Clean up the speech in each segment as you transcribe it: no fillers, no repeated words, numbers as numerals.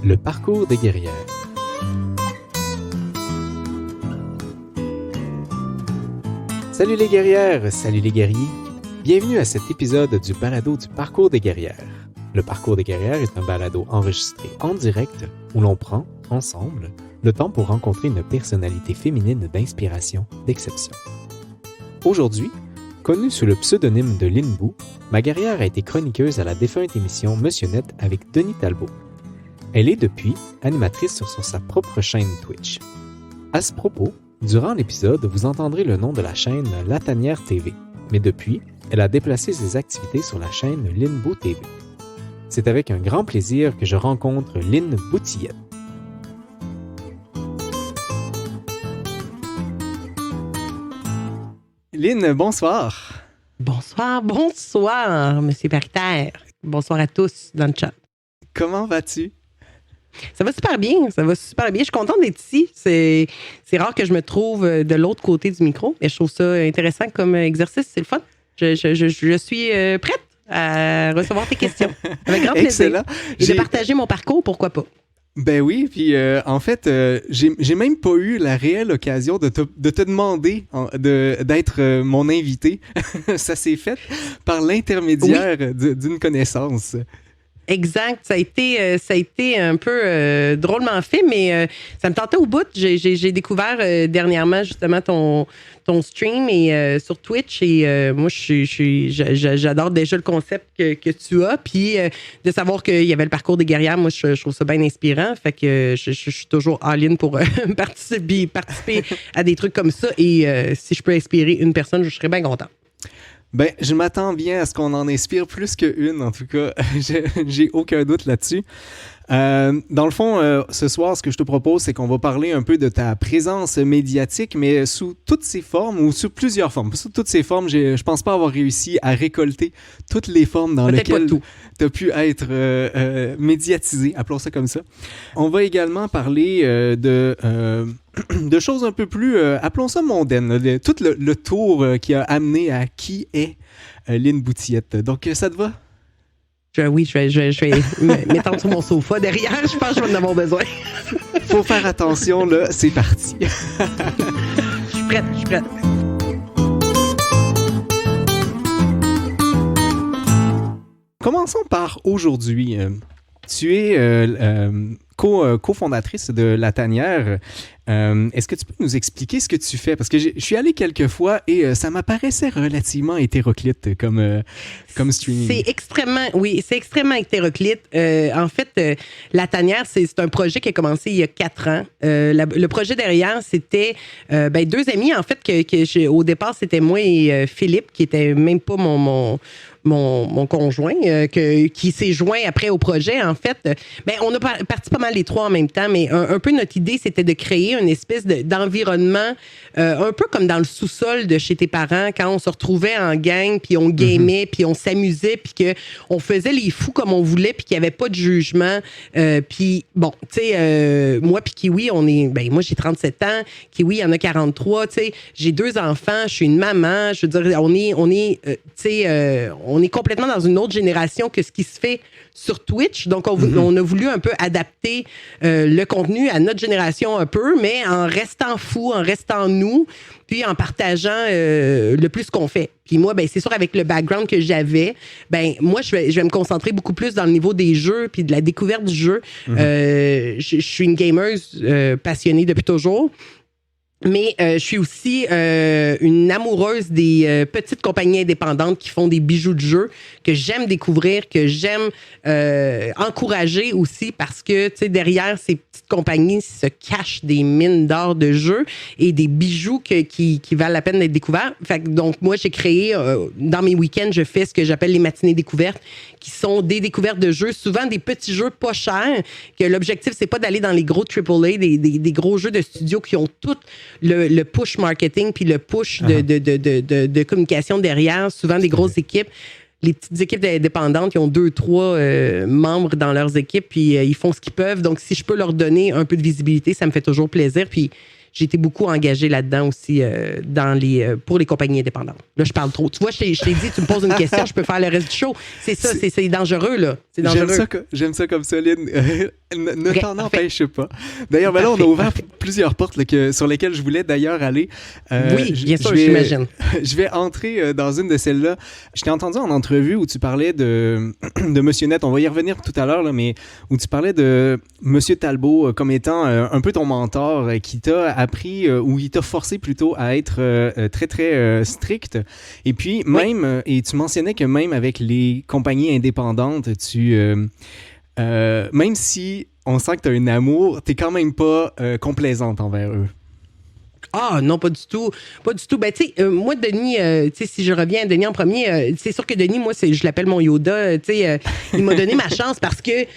Le parcours des guerrières. Salut les guerrières, salut les guerriers. Bienvenue à cet épisode du balado du parcours des guerrières. Le parcours des guerrières est un balado enregistré en direct où l'on prend, ensemble, le temps pour rencontrer une personnalité féminine d'inspiration, d'exception. Aujourd'hui, connue sous le pseudonyme de Lynn Bou, ma guerrière a été chroniqueuse à la défunte émission Monsieur Net avec Denis Talbot. Elle est depuis animatrice sur sa propre chaîne Twitch. À ce propos, durant l'épisode, vous entendrez le nom de la chaîne La Tanière TV, mais depuis, elle a déplacé ses activités sur la chaîne Lynn Bou TV. C'est avec un grand plaisir que je rencontre Lynn Boutillette. Lynn, bonsoir. Bonsoir, Monsieur Paritaire. Bonsoir à tous dans le chat. Comment vas-tu? Ça va super bien. Je suis contente d'être ici. C'est rare que je me trouve de l'autre côté du micro, mais je trouve ça intéressant comme exercice. C'est le fun. Je suis prête à recevoir tes questions. Avec grand plaisir. Excellent. Et de partager mon parcours, pourquoi pas? Ben oui, puis en fait, j'ai même pas eu la réelle occasion de te demander d'être mon invité. Ça s'est fait par l'intermédiaire d'une connaissance. Exact. Ça a été un peu drôlement fait, mais ça me tentait au bout. J'ai découvert dernièrement justement ton stream et sur Twitch et moi j'adore déjà le concept que tu as, puis de savoir qu'il y avait le parcours des guerrières, moi je trouve ça bien inspirant, fait que je suis toujours all-in pour participer à des trucs comme ça et si je peux inspirer une personne, je serais bien content. Ben, je m'attends bien à ce qu'on en inspire plus qu'une, en tout cas. J'ai aucun doute là-dessus. Dans le fond, ce soir, ce que je te propose, c'est qu'on va parler un peu de ta présence médiatique, mais sous toutes ses formes ou sous plusieurs formes. Sous toutes ces formes, je pense pas avoir réussi à récolter toutes les formes dans lesquelles tu as pu être médiatisé, appelons ça comme ça. On va également parler de choses un peu plus, appelons ça mondaines, tout le tour qui a amené à qui est Lynn Boutillette. Donc, ça te va? Oui, je vais m'étendre sur mon sofa derrière. Je pense que je vais en avoir besoin. Faut faire attention, là. C'est parti. Je suis prête. Commençons par aujourd'hui. Tu es cofondatrice de La Tanière. Est-ce que tu peux nous expliquer ce que tu fais? Parce que je suis allé quelques fois et ça m'apparaissait relativement hétéroclite comme streaming. C'est extrêmement hétéroclite. En fait, La Tanière, c'est un projet qui a commencé il y a 4 ans. Le projet derrière, c'était deux amis, en fait, que au départ, c'était moi et Philippe, qui était même pas mon conjoint, qui s'est joint après au projet, en fait. On a parti pas mal les trois en même temps, mais un peu notre idée, c'était de créer une espèce d'environnement, un peu comme dans le sous-sol de chez tes parents, quand on se retrouvait en gang, puis on gamait, puis on s'amusait, puis qu'on faisait les fous comme on voulait, puis qu'il n'y avait pas de jugement. Puis, bon, tu sais, moi puis Kiwi, moi, j'ai 37 ans, Kiwi, il en a 43, tu sais, j'ai 2 enfants, je suis une maman, je veux dire, on est complètement dans une autre génération que ce qui se fait sur Twitch. Donc, on a voulu un peu adapter le contenu à notre génération un peu, mais en restant fou, en restant nous, puis en partageant le plus qu'on fait. Puis moi, c'est sûr, avec le background que j'avais, moi, je vais me concentrer beaucoup plus dans le niveau des jeux puis de la découverte du jeu. Je suis une gameuse passionnée depuis toujours. Mais je suis aussi une amoureuse des petites compagnies indépendantes qui font des bijoux de jeu que j'aime découvrir, que j'aime encourager aussi parce que, tu sais, derrière ces petites compagnies se cachent des mines d'or de jeu et des bijoux qui valent la peine d'être découverts. Fait que, donc, moi, j'ai créé, dans mes week-ends, je fais ce que j'appelle les matinées découvertes, qui sont des découvertes de jeux, souvent des petits jeux pas chers, que l'objectif, c'est pas d'aller dans les gros AAA, des gros jeux de studio qui ont tout le push marketing puis le push de communication derrière, souvent des grosses équipes. Les petites équipes indépendantes, ils ont 2-3 membres dans leurs équipes, puis ils font ce qu'ils peuvent. Donc, si je peux leur donner un peu de visibilité, ça me fait toujours plaisir. Puis, j'ai été beaucoup engagée là-dedans aussi pour les compagnies indépendantes. Là, je parle trop. Tu vois, je t'ai dit, tu me poses une question, je peux faire le reste du show. C'est ça, c'est dangereux, là. C'est dangereux. J'aime ça comme Céline. Ne Okay, t'en empêche pas. D'ailleurs, là, on a ouvert plusieurs portes là, sur lesquelles je voulais d'ailleurs aller. Oui, bien sûr, j'imagine. Je vais entrer dans une de celles-là. Je t'ai entendu en entrevue où tu parlais de Monsieur Net. On va y revenir tout à l'heure, là, mais où tu parlais de Monsieur Talbot comme étant un peu ton mentor qui t'a appris ou qui t'a forcé plutôt à être très, très strict. Et puis, même, et tu mentionnais que même avec les compagnies indépendantes, même si on sent que tu as un amour, t'es quand même pas complaisante envers eux. Ah non, pas du tout. Pas du tout. Ben, tu sais, moi, Denis, tu sais, si je reviens à Denis en premier, c'est sûr que Denis, moi, je l'appelle mon Yoda. Tu sais, il m'a donné ma chance parce que, tu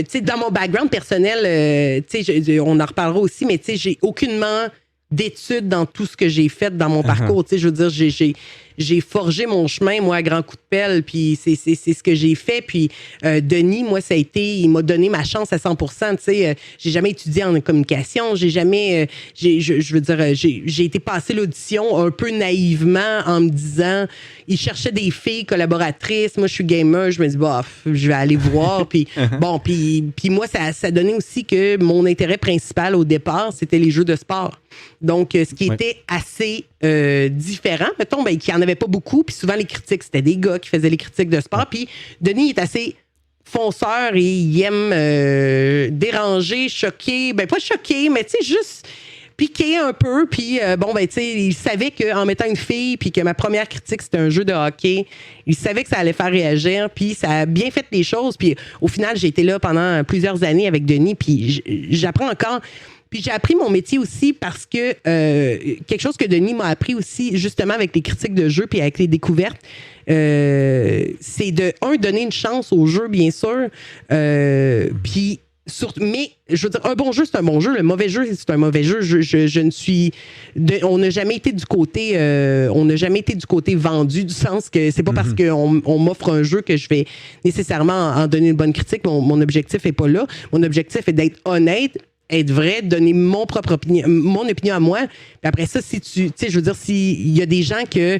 sais, dans mon background personnel, tu sais, on en reparlera aussi, mais tu sais, j'ai aucunement d'études dans tout ce que j'ai fait dans mon parcours. Tu sais, je veux dire, j'ai forgé mon chemin, moi, à grands coups de pelle, puis c'est ce que j'ai fait. Puis Denis, moi, ça a été, il m'a donné ma chance à 100%. Tu sais, j'ai jamais étudié en communication, j'ai jamais, je veux dire, j'ai été passer l'audition un peu naïvement en me disant, il cherchait des filles collaboratrices. Moi, je suis gamer, je me dis, bah, je vais aller voir. Puis bon, puis moi, ça donnait aussi que mon intérêt principal au départ, c'était les jeux de sport. Donc, ce qui était assez différent, mettons, ben, qu'il n'y en avait pas beaucoup, puis souvent les critiques, c'était des gars qui faisaient les critiques de sport, puis Denis est assez fonceur et il aime déranger, choquer, ben pas choquer, mais tu sais, juste piquer un peu, puis bon, ben tu sais, il savait qu'en mettant une fille, puis que ma première critique, c'était un jeu de hockey, il savait que ça allait faire réagir, puis ça a bien fait les choses, puis au final, j'ai été là pendant plusieurs années avec Denis, puis j'apprends encore. Puis j'ai appris mon métier aussi parce que quelque chose que Denis m'a appris aussi, justement avec les critiques de jeu puis avec les découvertes, c'est donner une chance au jeu, bien sûr. Puis mais je veux dire, un bon jeu, c'est un bon jeu. Le mauvais jeu, c'est un mauvais jeu. Je ne suis... on n'a jamais été du côté... vendu, du sens que c'est pas parce qu'on m'offre un jeu que je vais nécessairement en donner une bonne critique. Mon objectif est pas là. Mon objectif est d'être honnête, être vrai, donner mon opinion à moi. Puis après ça, si tu sais, je veux dire, s'il y a des gens que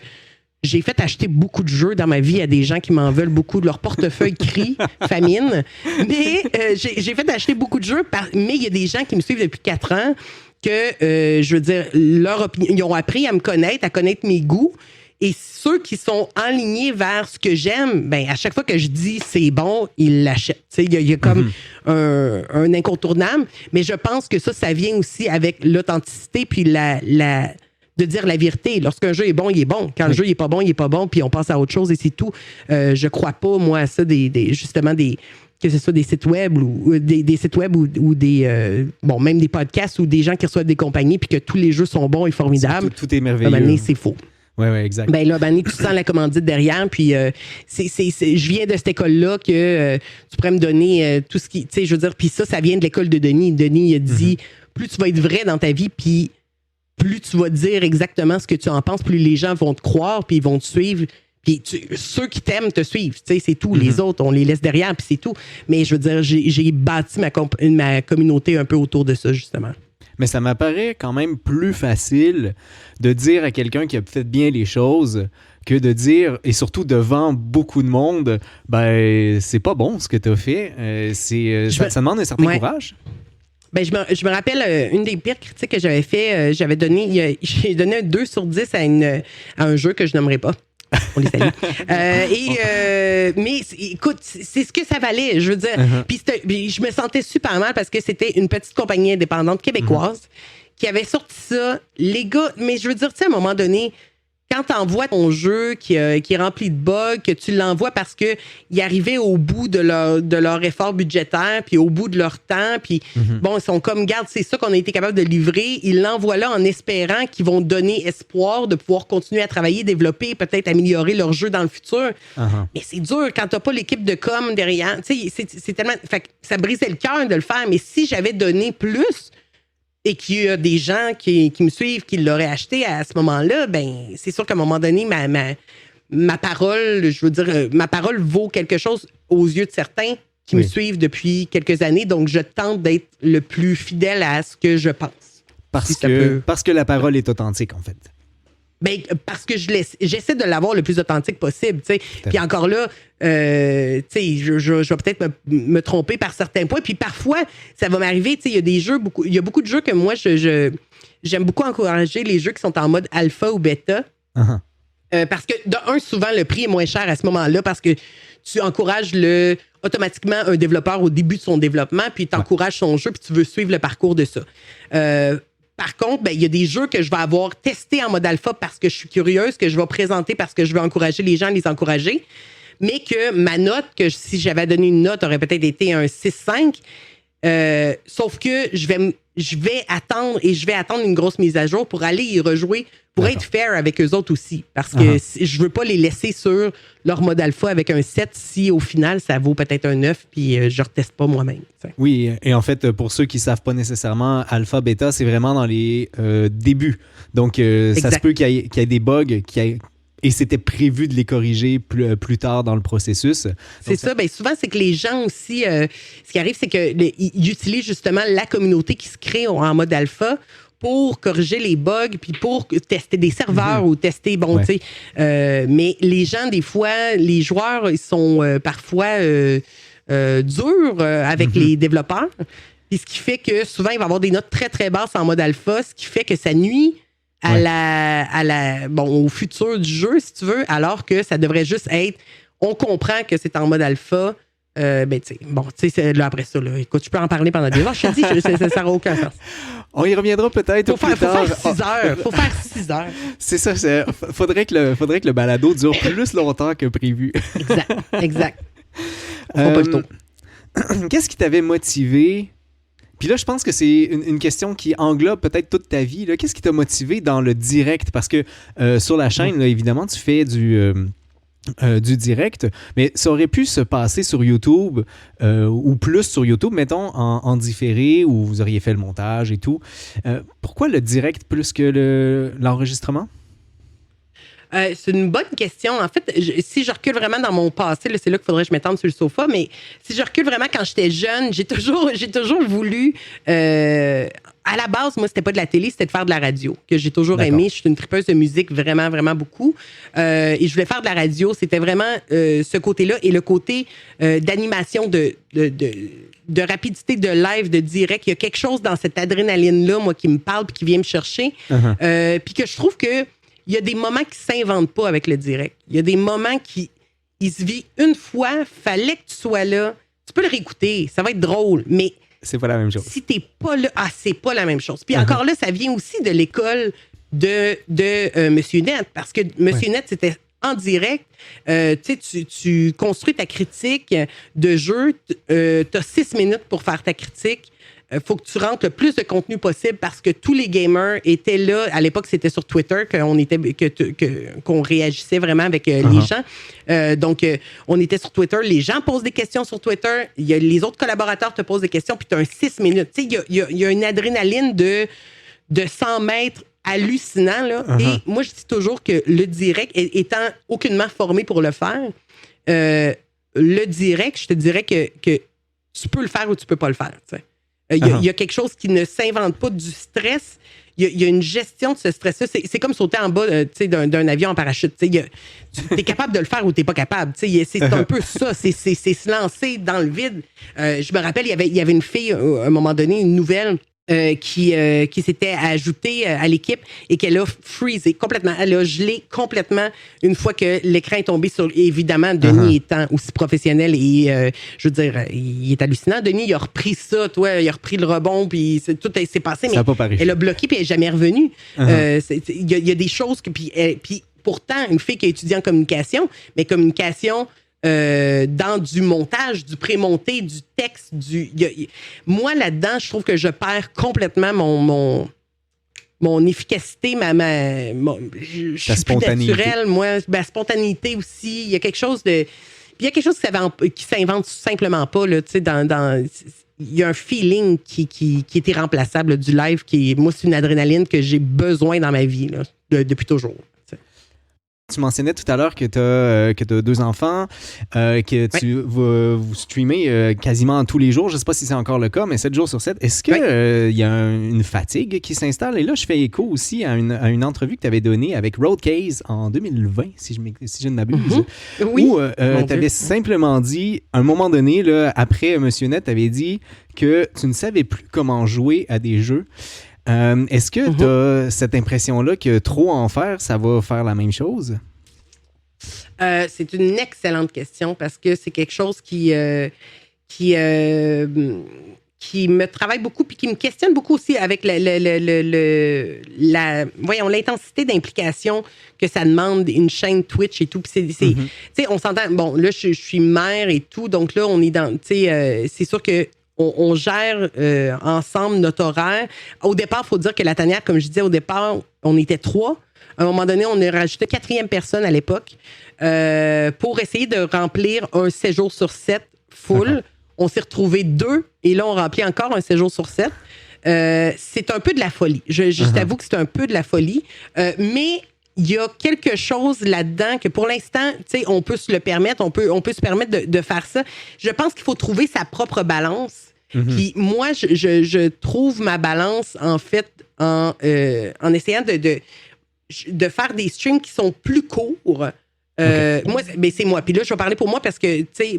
j'ai fait acheter beaucoup de jeux dans ma vie à des gens qui m'en veulent beaucoup, de leur portefeuille crie famine. Mais j'ai fait acheter beaucoup de jeux, mais il y a des gens qui me suivent depuis 4 ans que, je veux dire, leur opinion, ils ont appris à me connaître, à connaître mes goûts. Et ceux qui sont enlignés vers ce que j'aime, ben à chaque fois que je dis c'est bon, ils l'achètent. Il y a comme un incontournable. Mais je pense que ça vient aussi avec l'authenticité puis de dire la vérité. Lorsqu'un jeu est bon, il est bon. Quand le jeu n'est pas bon, il n'est pas bon, puis on passe à autre chose et c'est tout. Je crois pas, moi, à ça, justement, que ce soit des sites web ou des sites web ou des même des podcasts ou des gens qui reçoivent des compagnies puis que tous les jeux sont bons et formidables. Tout est merveilleux. À un moment donné, c'est faux. Oui, exact. Ben là, tu sens la commandite derrière, puis je viens de cette école-là que tu pourrais me donner tout ce qui... Tu sais, je veux dire, puis ça vient de l'école de Denis. Denis, il a dit, plus tu vas être vrai dans ta vie, puis plus tu vas dire exactement ce que tu en penses, plus les gens vont te croire, puis ils vont te suivre. Puis ceux qui t'aiment te suivent, tu sais, c'est tout. Les autres, on les laisse derrière, puis c'est tout. Mais je veux dire, j'ai bâti ma communauté un peu autour de ça, justement. Mais ça m'apparaît quand même plus facile de dire à quelqu'un qui a peut-être bien les choses que de dire, et surtout devant beaucoup de monde, ben c'est pas bon ce que tu as fait. Ça demande un certain courage. Ben, je me rappelle une des pires critiques que j'avais fait, j'ai donné un 2 sur 10 à un jeu que je nommerai pas. On les salue. Mais écoute, c'est ce que ça valait, je veux dire. Puis je me sentais super mal parce que c'était une petite compagnie indépendante québécoise qui avait sorti ça. Les gars, mais je veux dire, tu sais, à un moment donné, quand tu envoies ton jeu qui est rempli de bugs, que tu l'envoies parce qu'ils arrivaient au bout de leur effort budgétaire, puis au bout de leur temps, puis bon, ils sont comme, garde, c'est ça qu'on a été capable de livrer. Ils l'envoient là en espérant qu'ils vont donner espoir de pouvoir continuer à travailler, développer, peut-être améliorer leur jeu dans le futur. Mais c'est dur quand t'as pas l'équipe de com derrière. Tu sais, c'est tellement... Fait que ça brisait le cœur de le faire, mais si j'avais donné plus... et qu'il y a des gens qui me suivent, qui l'auraient acheté à ce moment-là, ben c'est sûr qu'à un moment donné, ma parole, je veux dire, ma parole vaut quelque chose aux yeux de certains qui me suivent depuis quelques années. Donc, je tente d'être le plus fidèle à ce que je pense. Parce que la parole est authentique, en fait. Ben, parce que j'essaie de l'avoir le plus authentique possible, tu sais. Puis encore là, tu sais, je vais peut-être me tromper par certains points. Puis parfois, ça va m'arriver, tu sais, il y a beaucoup de jeux que moi, j'aime beaucoup encourager les jeux qui sont en mode alpha ou bêta. Uh-huh. Parce que, de un, souvent, le prix est moins cher à ce moment-là parce que tu encourages automatiquement un développeur au début de son développement, puis tu encourages son jeu, puis tu veux suivre le parcours de ça. Par contre, ben, il y a des jeux que je vais avoir testés en mode alpha parce que je suis curieuse, que je vais présenter parce que je veux encourager les gens à les encourager, mais que ma note, que si j'avais donné une note, aurait peut-être été un 6-5. Sauf que je vais attendre une grosse mise à jour pour aller y rejouer, pour être fair avec eux autres aussi. Parce que je veux pas les laisser sur leur mode alpha avec un 7 si au final ça vaut peut-être un 9 puis je reteste pas moi-même. T'sais. Oui, et en fait, pour ceux qui savent pas nécessairement, alpha, bêta, c'est vraiment dans les débuts. Donc, ça se peut qu'il y ait des bugs et c'était prévu de les corriger plus tard dans le processus. C'est ça. Ben, souvent, c'est que les gens aussi, ce qui arrive, c'est qu'ils utilisent justement la communauté qui se crée en mode alpha pour corriger les bugs, puis pour tester des serveurs ou tester, tu sais. Mais les gens, des fois, les joueurs, ils sont parfois durs avec les développeurs. Puis ce qui fait que souvent, il va y avoir des notes très, très basses en mode alpha, ce qui fait que ça nuit au futur du jeu, si tu veux, alors que ça devrait juste être, on comprend que c'est en mode alpha, tu sais, là, après ça, là, écoute, je peux en parler pendant des heures, je te dis, ça n'a aucun sens. On y reviendra peut-être plus tard. Faut faire 6 heures. C'est ça, faudrait que le balado dure plus longtemps que prévu. Exact. Pas le tour. Qu'est-ce qui t'avait motivé? Puis là, je pense que c'est une question qui englobe peut-être toute ta vie. Là. Qu'est-ce qui t'a motivé dans le direct? Parce que sur la chaîne, là, évidemment, tu fais du direct, mais ça aurait pu se passer sur YouTube ou plus sur YouTube, mettons, en différé, où vous auriez fait le montage et tout. Pourquoi le direct plus que l'enregistrement? C'est une bonne question. En fait, si je recule vraiment dans mon passé, là, c'est là qu'il faudrait que je m'étende sur le sofa, mais si je recule vraiment quand j'étais jeune, j'ai toujours voulu... à la base, moi, c'était pas de la télé, c'était de faire de la radio, que j'ai toujours aimé. Je suis une tripeuse de musique vraiment, vraiment beaucoup. Et je voulais faire de la radio. C'était vraiment ce côté-là et le côté d'animation, de rapidité, de live, de direct. Il y a quelque chose dans cette adrénaline-là, moi, qui me parle puis qui vient me chercher. Puis que je trouve que il y a des moments qui ne s'inventent pas avec le direct. Il y a des moments qui se vivent une fois, fallait que tu sois là. Tu peux le réécouter, ça va être drôle, mais c'est pas la même chose. Si t'es pas là, c'est pas la même chose. Puis encore là, ça vient aussi de l'école de Monsieur Net, parce que Monsieur Net, c'était en direct. Tu construis ta critique de jeu, t'as 6 minutes pour faire ta critique. Faut que tu rentres le plus de contenu possible parce que tous les gamers étaient là. À l'époque, c'était sur Twitter qu'on réagissait vraiment avec les gens. Donc, on était sur Twitter. Les gens posent des questions sur Twitter. Les autres collaborateurs te posent des questions, puis tu as un 6 minutes. Tu sais, il y a une adrénaline de 100 mètres hallucinant. Là. Et moi, je dis toujours que le direct, étant aucunement formé pour le faire, le direct, je te dirais que tu peux le faire ou tu peux pas le faire. Tu sais. Il y a quelque chose qui ne s'invente pas du stress. Il y a une gestion de ce stress-là. C'est comme sauter en bas d'un avion en parachute. Tu es capable de le faire ou tu n'es pas capable. C'est un peu ça. C'est se lancer dans le vide. Je me rappelle, il y avait une fille, à un moment donné, une nouvelle, qui s'était ajoutée à l'équipe et qu'elle a freezé complètement. Elle a gelé complètement une fois que l'écran est tombé sur... Évidemment, Denis étant aussi professionnel et, je veux dire, il est hallucinant. Denis, il a repris ça, il a repris le rebond, puis tout s'est passé, mais elle a bloqué puis elle n'est jamais revenue. Il y a des choses que... Puis pourtant, une fille qui a étudié en communication, mais communication... dans du montage, du pré-monté, du texte, moi, là-dedans, je trouve que je perds complètement mon efficacité, je suis plus naturelle, moi, ma spontanéité aussi. Il y a quelque chose de... Puis il y a quelque chose qui s'invente simplement pas, là, tu sais, il y a un feeling qui est irremplaçable du live, moi, c'est une adrénaline que j'ai besoin dans ma vie, là, depuis toujours. Tu mentionnais tout à l'heure que tu as 2 enfants, que tu vas vous streamer quasiment tous les jours. Je ne sais pas si c'est encore le cas, mais 7 jours sur 7. Est-ce qu'il y a une fatigue qui s'installe? Et là, je fais écho aussi à une entrevue que tu avais donnée avec Roadcase en 2020, si je ne m'abuse. Oui. Où tu avais simplement dit, à un moment donné, là, après Monsieur Net, tu avais dit que tu ne savais plus comment jouer à des jeux. Est-ce que tu as cette impression-là que trop en faire, ça va faire la même chose? C'est une excellente question parce que c'est quelque chose qui me travaille beaucoup puis qui me questionne beaucoup aussi avec l'intensité d'implication que ça demande une chaîne Twitch et tout. Puis tu sais, on s'entend. Bon, là, je suis mère et tout, donc là, on est dans. Tu sais, c'est sûr que. On gère ensemble notre horaire. Au départ, il faut dire que la tanière, comme je disais, au départ, on était 3. À un moment donné, on a rajouté 4e personne à l'époque pour essayer de remplir un 7 jours sur 7 full. On s'est retrouvé 2 et là, on remplit encore un 7 jours sur 7. C'est un peu de la folie. Je t'avoue que c'est un peu de la folie. Mais il y a quelque chose là-dedans que pour l'instant, tu sais, on peut se le permettre, on peut se permettre de faire ça. Je pense qu'il faut trouver sa propre balance. Puis moi, je trouve ma balance, en fait, en essayant de faire des streams qui sont plus courts. Moi, c'est moi. Puis là, je vais parler pour moi parce que, tu sais,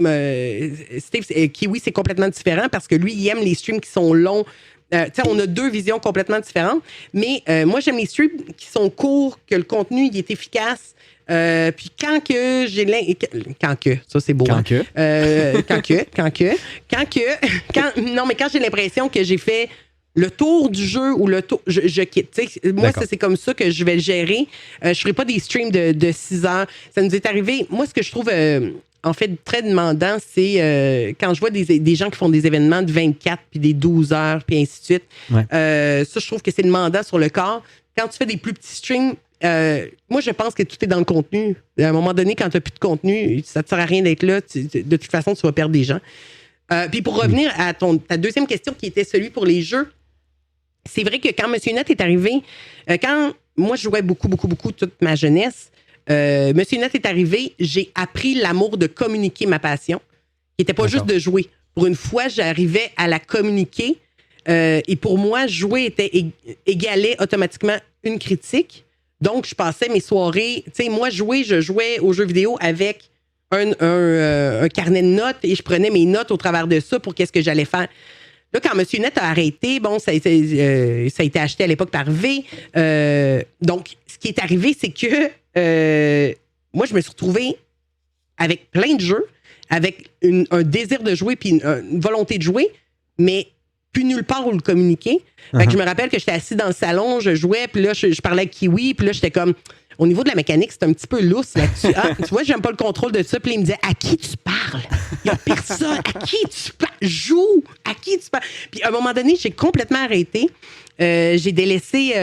Steve, Kiwi, c'est complètement différent parce que lui, il aime les streams qui sont longs. On a 2 visions complètement différentes. Mais moi, j'aime les streams qui sont courts, que le contenu il est efficace. Puis quand ça c'est beau. Quand j'ai l'impression que j'ai fait le tour du jeu ou le tour, je quitte. Moi, c'est comme ça que je vais le gérer. Je ferai pas des streams de 6 heures. Ça nous est arrivé. Moi, ce que je trouve en fait très demandant, c'est quand je vois des gens qui font des événements de 24 puis des 12 heures puis ainsi de suite. Ça, je trouve que c'est demandant sur le corps. Quand tu fais des plus petits streams, moi, je pense que tout est dans le contenu. À un moment donné, quand tu n'as plus de contenu, ça ne te sert à rien d'être là. De toute façon, tu vas perdre des gens. Puis pour revenir à ta deuxième question qui était celui pour les jeux, c'est vrai que quand Monsieur Net est arrivé, quand moi, je jouais beaucoup toute ma jeunesse, Monsieur Net est arrivé, j'ai appris l'amour de communiquer ma passion, qui n'était pas juste de jouer. Pour une fois, j'arrivais à la communiquer. Et pour moi, jouer égalait automatiquement une critique. Donc, je passais mes soirées... Tu sais, moi, je jouais aux jeux vidéo avec un carnet de notes et je prenais mes notes au travers de ça pour qu'est-ce que j'allais faire. Là, quand Monsieur Net a arrêté, bon, ça a été acheté à l'époque par V. Donc, ce qui est arrivé, c'est que moi, je me suis retrouvée avec plein de jeux, avec un désir de jouer puis une volonté de jouer, mais plus nulle part où le communiquer. Fait que je me rappelle que j'étais assis dans le salon, je jouais, puis là, je parlais avec Kiwi, puis là, j'étais comme... Au niveau de la mécanique, c'est un petit peu lousse là-dessus. Ah, tu vois, j'aime pas le contrôle de ça. Puis là, il me disait, à qui tu parles? Il y a personne. À qui tu parles? Joue! À qui tu parles? Puis à un moment donné, j'ai complètement arrêté. J'ai délaissé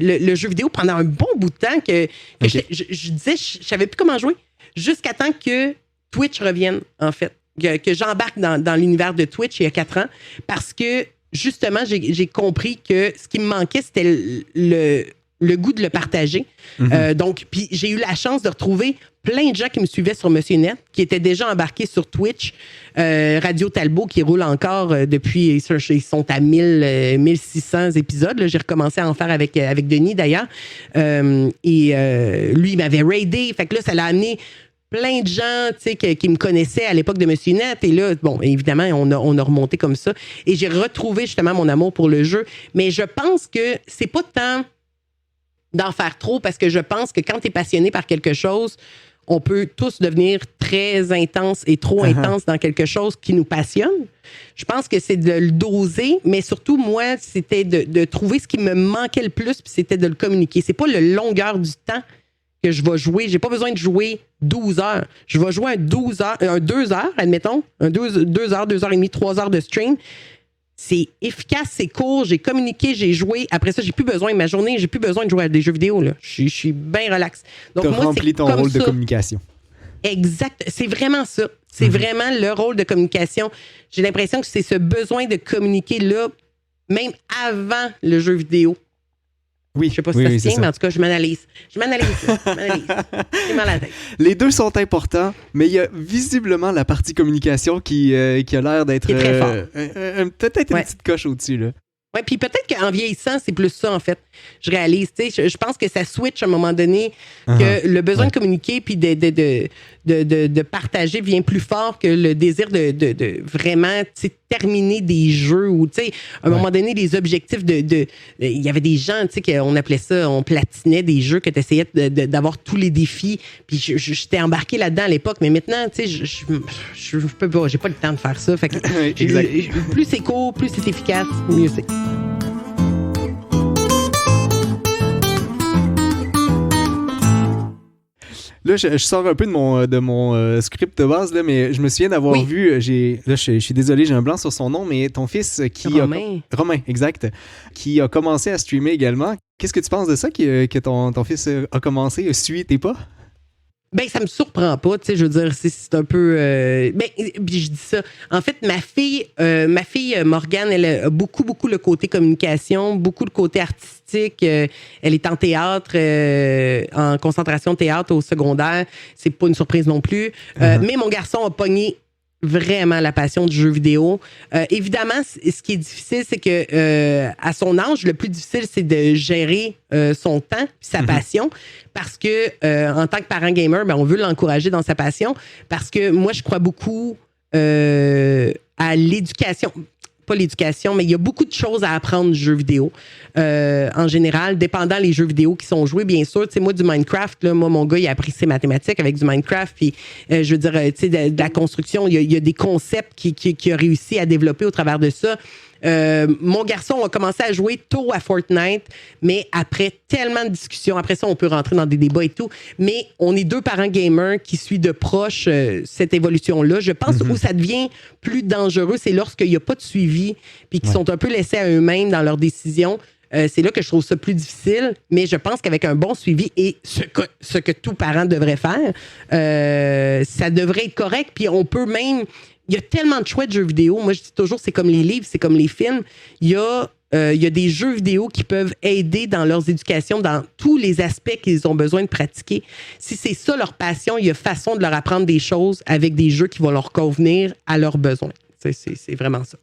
le jeu vidéo pendant un bon bout de temps que je disais, je savais plus comment jouer. Jusqu'à temps que Twitch revienne, en fait. Que j'embarque dans l'univers de Twitch il y a 4 ans. Parce que, justement, j'ai compris que ce qui me manquait, c'était le goût de le partager. Donc, puis j'ai eu la chance de retrouver plein de gens qui me suivaient sur Monsieur Net, qui étaient déjà embarqués sur Twitch. Radio Talbot, qui roule encore depuis... Ils sont à 1600 épisodes. Là. J'ai recommencé à en faire avec Denis, d'ailleurs. Lui, il m'avait raidé. Fait que là, ça l'a amené plein de gens qui me connaissaient à l'époque de Monsieur Net. Et là, bon, évidemment, on a remonté comme ça. Et j'ai retrouvé justement mon amour pour le jeu. Mais je pense que c'est pas tant d'en faire trop, parce que je pense que quand tu es passionné par quelque chose, on peut tous devenir très intense et trop intense dans quelque chose qui nous passionne. Je pense que c'est de le doser, mais surtout, moi, c'était de trouver ce qui me manquait le plus, puis c'était de le communiquer. C'est pas la longueur du temps que je vais jouer. J'ai pas besoin de jouer 12 heures. Je vais jouer un 2 heures, admettons, un 2 heures, 2 heures et demie, 3 heures de stream. C'est efficace, c'est court, j'ai communiqué, j'ai joué. Après ça, j'ai plus besoin de ma journée, j'ai plus besoin de jouer à des jeux vidéo. Là. Je suis bien relax. Donc, tu as rempli ton rôle de communication. Exact. C'est vraiment ça. C'est vraiment le rôle de communication. J'ai l'impression que c'est ce besoin de communiquer là, même avant le jeu vidéo. Oui, Je sais pas si oui, ça oui, se tient, c'est ça. mais en tout cas, je m'analyse. J'ai mal à la tête. Les deux sont importants, mais il y a visiblement la partie communication qui a l'air d'être Qui est très fort. peut-être une Ouais. petite coche au-dessus, là. Oui, puis peut-être qu'en vieillissant, c'est plus ça, en fait. Je réalise. Tu sais, je pense que ça switch à un moment donné, que le besoin de communiquer puis de partager vient plus fort que le désir de vraiment, tu sais, terminer des jeux ou, tu sais, à un moment donné, les objectifs il y avait des gens, tu sais, qu'on appelait ça, on platinait des jeux que tu essayais d'avoir tous les défis. Puis j'étais embarqué là-dedans à l'époque, mais maintenant, tu sais, je peux pas, j'ai pas le temps de faire ça. Fait que Exact. plus c'est court, plus c'est efficace, mieux c'est. Là, je sors un peu de mon script de base, là, mais je me souviens d'avoir vu, là, je suis désolé, j'ai un blanc sur son nom, mais ton fils Romain, exact, qui a commencé à streamer également. Qu'est-ce que tu penses de ça, que ton fils a commencé, suit tes pas? Ben, ça me surprend pas, tu sais, je veux dire, c'est un peu... ben, puis je dis ça. En fait, ma fille Morgane, elle a beaucoup le côté communication, beaucoup le côté artistique. Elle est en théâtre, en concentration théâtre au secondaire. C'est pas une surprise non plus. Mais mon garçon a pogné vraiment la passion du jeu vidéo. Évidemment, ce qui est difficile, c'est que à son âge, le plus difficile, c'est de gérer son temps, sa passion, parce que en tant que parent gamer, ben, on veut l'encourager dans sa passion, parce que moi, je crois beaucoup à l'éducation. Pas l'éducation, mais il y a beaucoup de choses à apprendre du jeu vidéo. En général, dépendant les jeux vidéo qui sont joués, bien sûr. Tu sais, moi, du Minecraft, là, moi, mon gars, il a appris ses mathématiques avec du Minecraft. Puis, je veux dire, tu sais, de la construction, il y a des concepts qu'il a réussi à développer au travers de ça. Mon garçon a commencé à jouer tôt à Fortnite, mais après tellement de discussions, après ça, on peut rentrer dans des débats et tout, mais on est deux parents gamers qui suivent de proche cette évolution-là. Je pense où ça devient plus dangereux, c'est lorsqu'il n'y a pas de suivi, puis qu'ils sont un peu laissés à eux-mêmes dans leurs décisions. C'est là que je trouve ça plus difficile, mais je pense qu'avec un bon suivi et ce que tout parent devrait faire, ça devrait être correct, puis on peut même... Il y a tellement de chouettes jeux vidéo. Moi, je dis toujours, c'est comme les livres, c'est comme les films. Il y a des jeux vidéo qui peuvent aider dans leurs éducations, dans tous les aspects qu'ils ont besoin de pratiquer. Si c'est ça leur passion, il y a façon de leur apprendre des choses avec des jeux qui vont leur convenir à leurs besoins. C'est vraiment ça.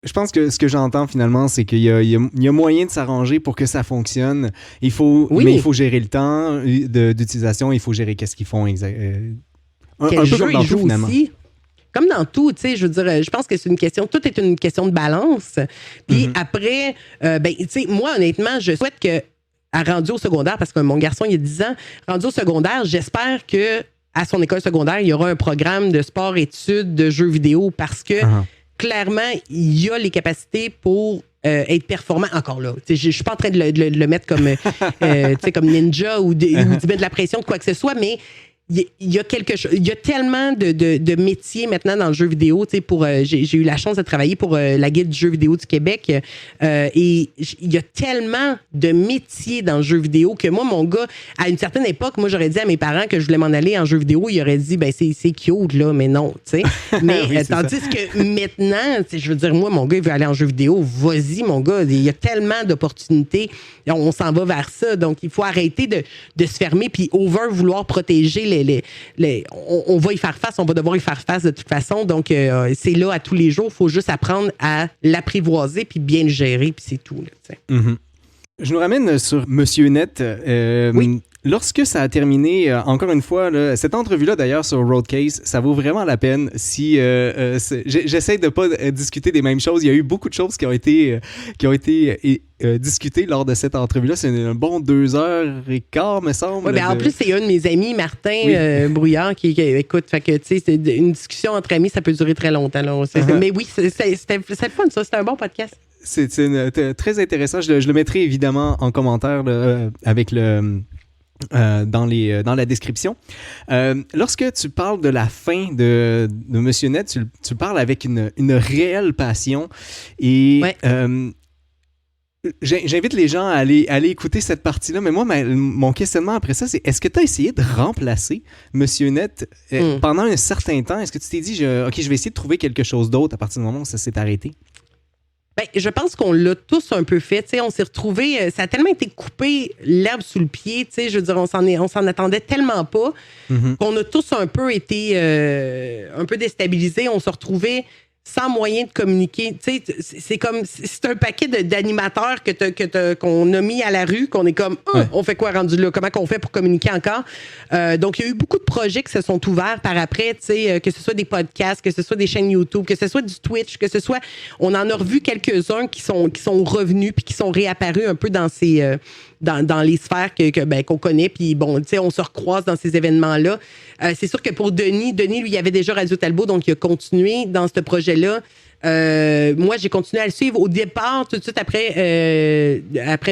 Je pense que ce que j'entends finalement, c'est qu'il y a moyen de s'arranger pour que ça fonctionne. Mais il faut gérer le temps d'utilisation, il faut gérer qu'est-ce qu'ils font exactement. Un peu comme dans tout, finalement. Aussi. Comme dans tout, tu sais, je veux dire, je pense que c'est une question, tout est une question de balance. Puis après, ben, tu sais, moi, honnêtement, je souhaite que, à rendu au secondaire, parce que mon garçon, il a 10 ans, rendu au secondaire, j'espère que à son école secondaire, il y aura un programme de sport-études, de jeux vidéo, parce que, clairement, il y a les capacités pour être performant encore là. Je suis pas en train de le mettre comme, comme ninja ou de mettre de la pression de quoi que ce soit, mais il y a quelque chose. Il y a tellement de métiers maintenant dans le jeu vidéo. J'ai eu la chance de travailler pour la Guilde du jeu vidéo du Québec. Et il y a tellement de métiers dans le jeu vidéo que moi, mon gars, à une certaine époque, moi, j'aurais dit à mes parents que je voulais m'en aller en jeu vidéo. Ils auraient dit, ben c'est cute, là, mais non. Tu sais. Mais oui, tandis que maintenant, je veux dire, moi, mon gars, il veut aller en jeu vidéo. Vas-y, mon gars. Il y a tellement d'opportunités. On s'en va vers ça. Donc, il faut arrêter de se fermer puis vouloir protéger on va y faire face, on va devoir y faire face de toute façon. Donc, c'est là à tous les jours. Il faut juste apprendre à l'apprivoiser puis bien le gérer, puis c'est tout. Là, Je nous ramène sur Monsieur Net. Oui. Lorsque ça a terminé, encore une fois, là, cette entrevue-là, d'ailleurs, sur Roadcase, ça vaut vraiment la peine. Si j'essaie de pas discuter des mêmes choses, il y a eu beaucoup de choses qui ont été discutées lors de cette entrevue-là. C'est un bon 2h15, me semble. Oui, ben en plus, c'est un de mes amis, Martin Brouillard, qui écoute, fait que, tu sais, c'est une discussion entre amis, ça peut durer très longtemps. Là. Mais oui, c'était fun, ça. C'était un bon podcast. C'est très intéressant. Je le mettrai évidemment en commentaire là, avec le... dans la description. Lorsque tu parles de la fin de Monsieur Net, tu parles avec une réelle passion et j'invite les gens à aller écouter cette partie-là, mais moi, mon questionnement après ça, c'est est-ce que tu as essayé de remplacer Monsieur Net pendant un certain temps? Est-ce que tu t'es dit, OK, je vais essayer de trouver quelque chose d'autre à partir du moment où ça s'est arrêté? Ben, je pense qu'on l'a tous un peu fait. T'sais, on s'est retrouvés, ça a tellement été coupé l'herbe sous le pied. Je veux dire, on s'en attendait tellement pas qu'on a tous un peu été un peu déstabilisés. On se retrouvait sans moyen de communiquer. C'est un paquet d'animateurs qu'on a mis à la rue, qu'on est comme, on fait quoi rendu là? Comment qu'on fait pour communiquer encore? Donc, il y a eu beaucoup de projets qui se sont ouverts par après, que ce soit des podcasts, que ce soit des chaînes YouTube, que ce soit du Twitch, que ce soit... On en a revu quelques-uns qui sont revenus puis qui sont réapparus un peu dans ces... Dans les sphères qu'on connaît, puis bon, tu sais, on se recroise dans ces événements-là. C'est sûr que pour Denis, lui, il y avait déjà Radio Talbot, donc il a continué dans ce projet-là. Moi, j'ai continué à le suivre. Au départ, tout de suite après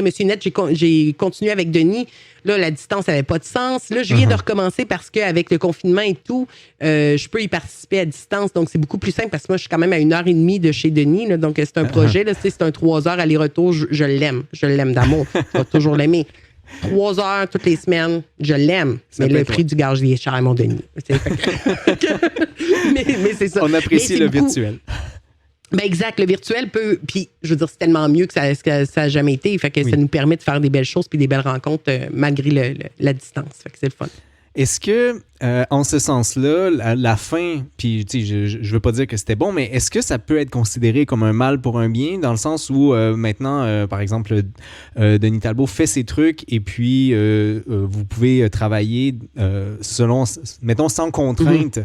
Monsieur Net, j'ai continué avec Denis. Là, la distance n'avait pas de sens. Là, je viens de recommencer parce qu'avec le confinement et tout, je peux y participer à distance. Donc, c'est beaucoup plus simple parce que moi, je suis quand même à 1h30 de chez Denis. Là, donc, c'est un projet. Là, c'est un 3 heures aller-retour. Je l'aime. Je l'aime d'amour. Je vais toujours l'aimer. 3 heures toutes les semaines, je l'aime. Mais le prix du gaz est cher, mon Denis. mais c'est ça. On apprécie le virtuel. Ben exact, le virtuel peut... Puis, je veux dire, c'est tellement mieux que ça n'a jamais été. Fait que ça nous permet de faire des belles choses puis des belles rencontres malgré la distance. Fait que c'est le fun. Est-ce que, en ce sens-là, la fin, puis je veux pas dire que c'était bon, mais est-ce que ça peut être considéré comme un mal pour un bien, dans le sens où maintenant, par exemple, Denis Talbot fait ses trucs et puis vous pouvez travailler selon, mettons, sans contrainte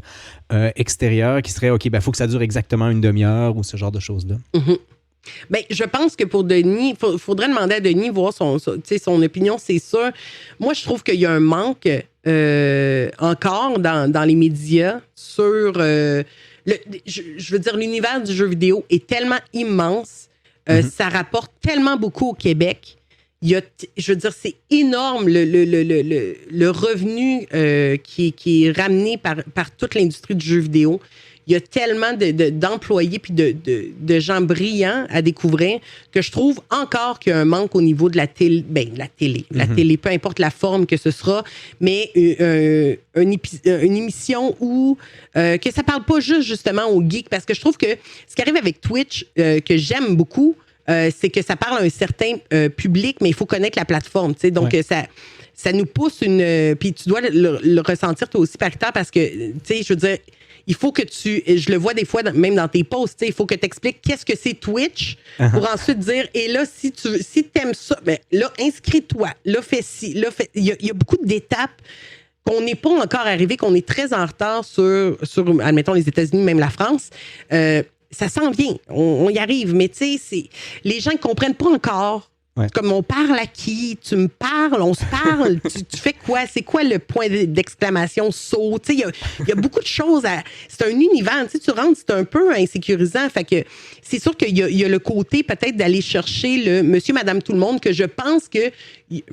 extérieure qui serait, OK, ben, faut que ça dure exactement une demi-heure ou ce genre de choses-là? Bien, je pense que pour Denis, il faudrait demander à Denis, voir son opinion, c'est sûr. Moi, je trouve qu'il y a un manque encore dans les médias sur... je veux dire, l'univers du jeu vidéo est tellement immense, ça rapporte tellement beaucoup au Québec. Je veux dire, c'est énorme le revenu qui est ramené par toute l'industrie du jeu vidéo. Il y a tellement d'employés puis de gens brillants à découvrir que je trouve encore qu'il y a un manque au niveau de la télé. Ben, la télé, peu importe la forme que ce sera, mais une émission où que ça parle pas juste justement aux geeks, parce que je trouve que ce qui arrive avec Twitch, que j'aime beaucoup, c'est que ça parle à un certain public, mais il faut connaître la plateforme. Donc, ça nous pousse puis tu dois le ressentir toi aussi, Parita, parce que, tu sais, je veux dire, il faut que je le vois des fois, même dans tes posts, il faut que tu expliques qu'est-ce que c'est Twitch pour ensuite dire, et là, si t'aimes ça, ben, là, inscris-toi, là, fais ci, là, fais... Il y a beaucoup d'étapes qu'on n'est pas encore arrivé, qu'on est très en retard sur admettons, les États-Unis, même la France. Ça s'en vient, on y arrive, mais tu sais, les gens ne comprennent pas encore. Ouais. Comme on parle à qui? Tu me parles, on se parle, tu fais quoi? C'est quoi le point d'exclamation saut? Tu sais, il y a beaucoup de choses c'est un univers, tu sais, tu rentres, c'est un peu insécurisant. Fait que c'est sûr qu'il y a le côté peut-être d'aller chercher le monsieur, madame, tout le monde, que je pense que...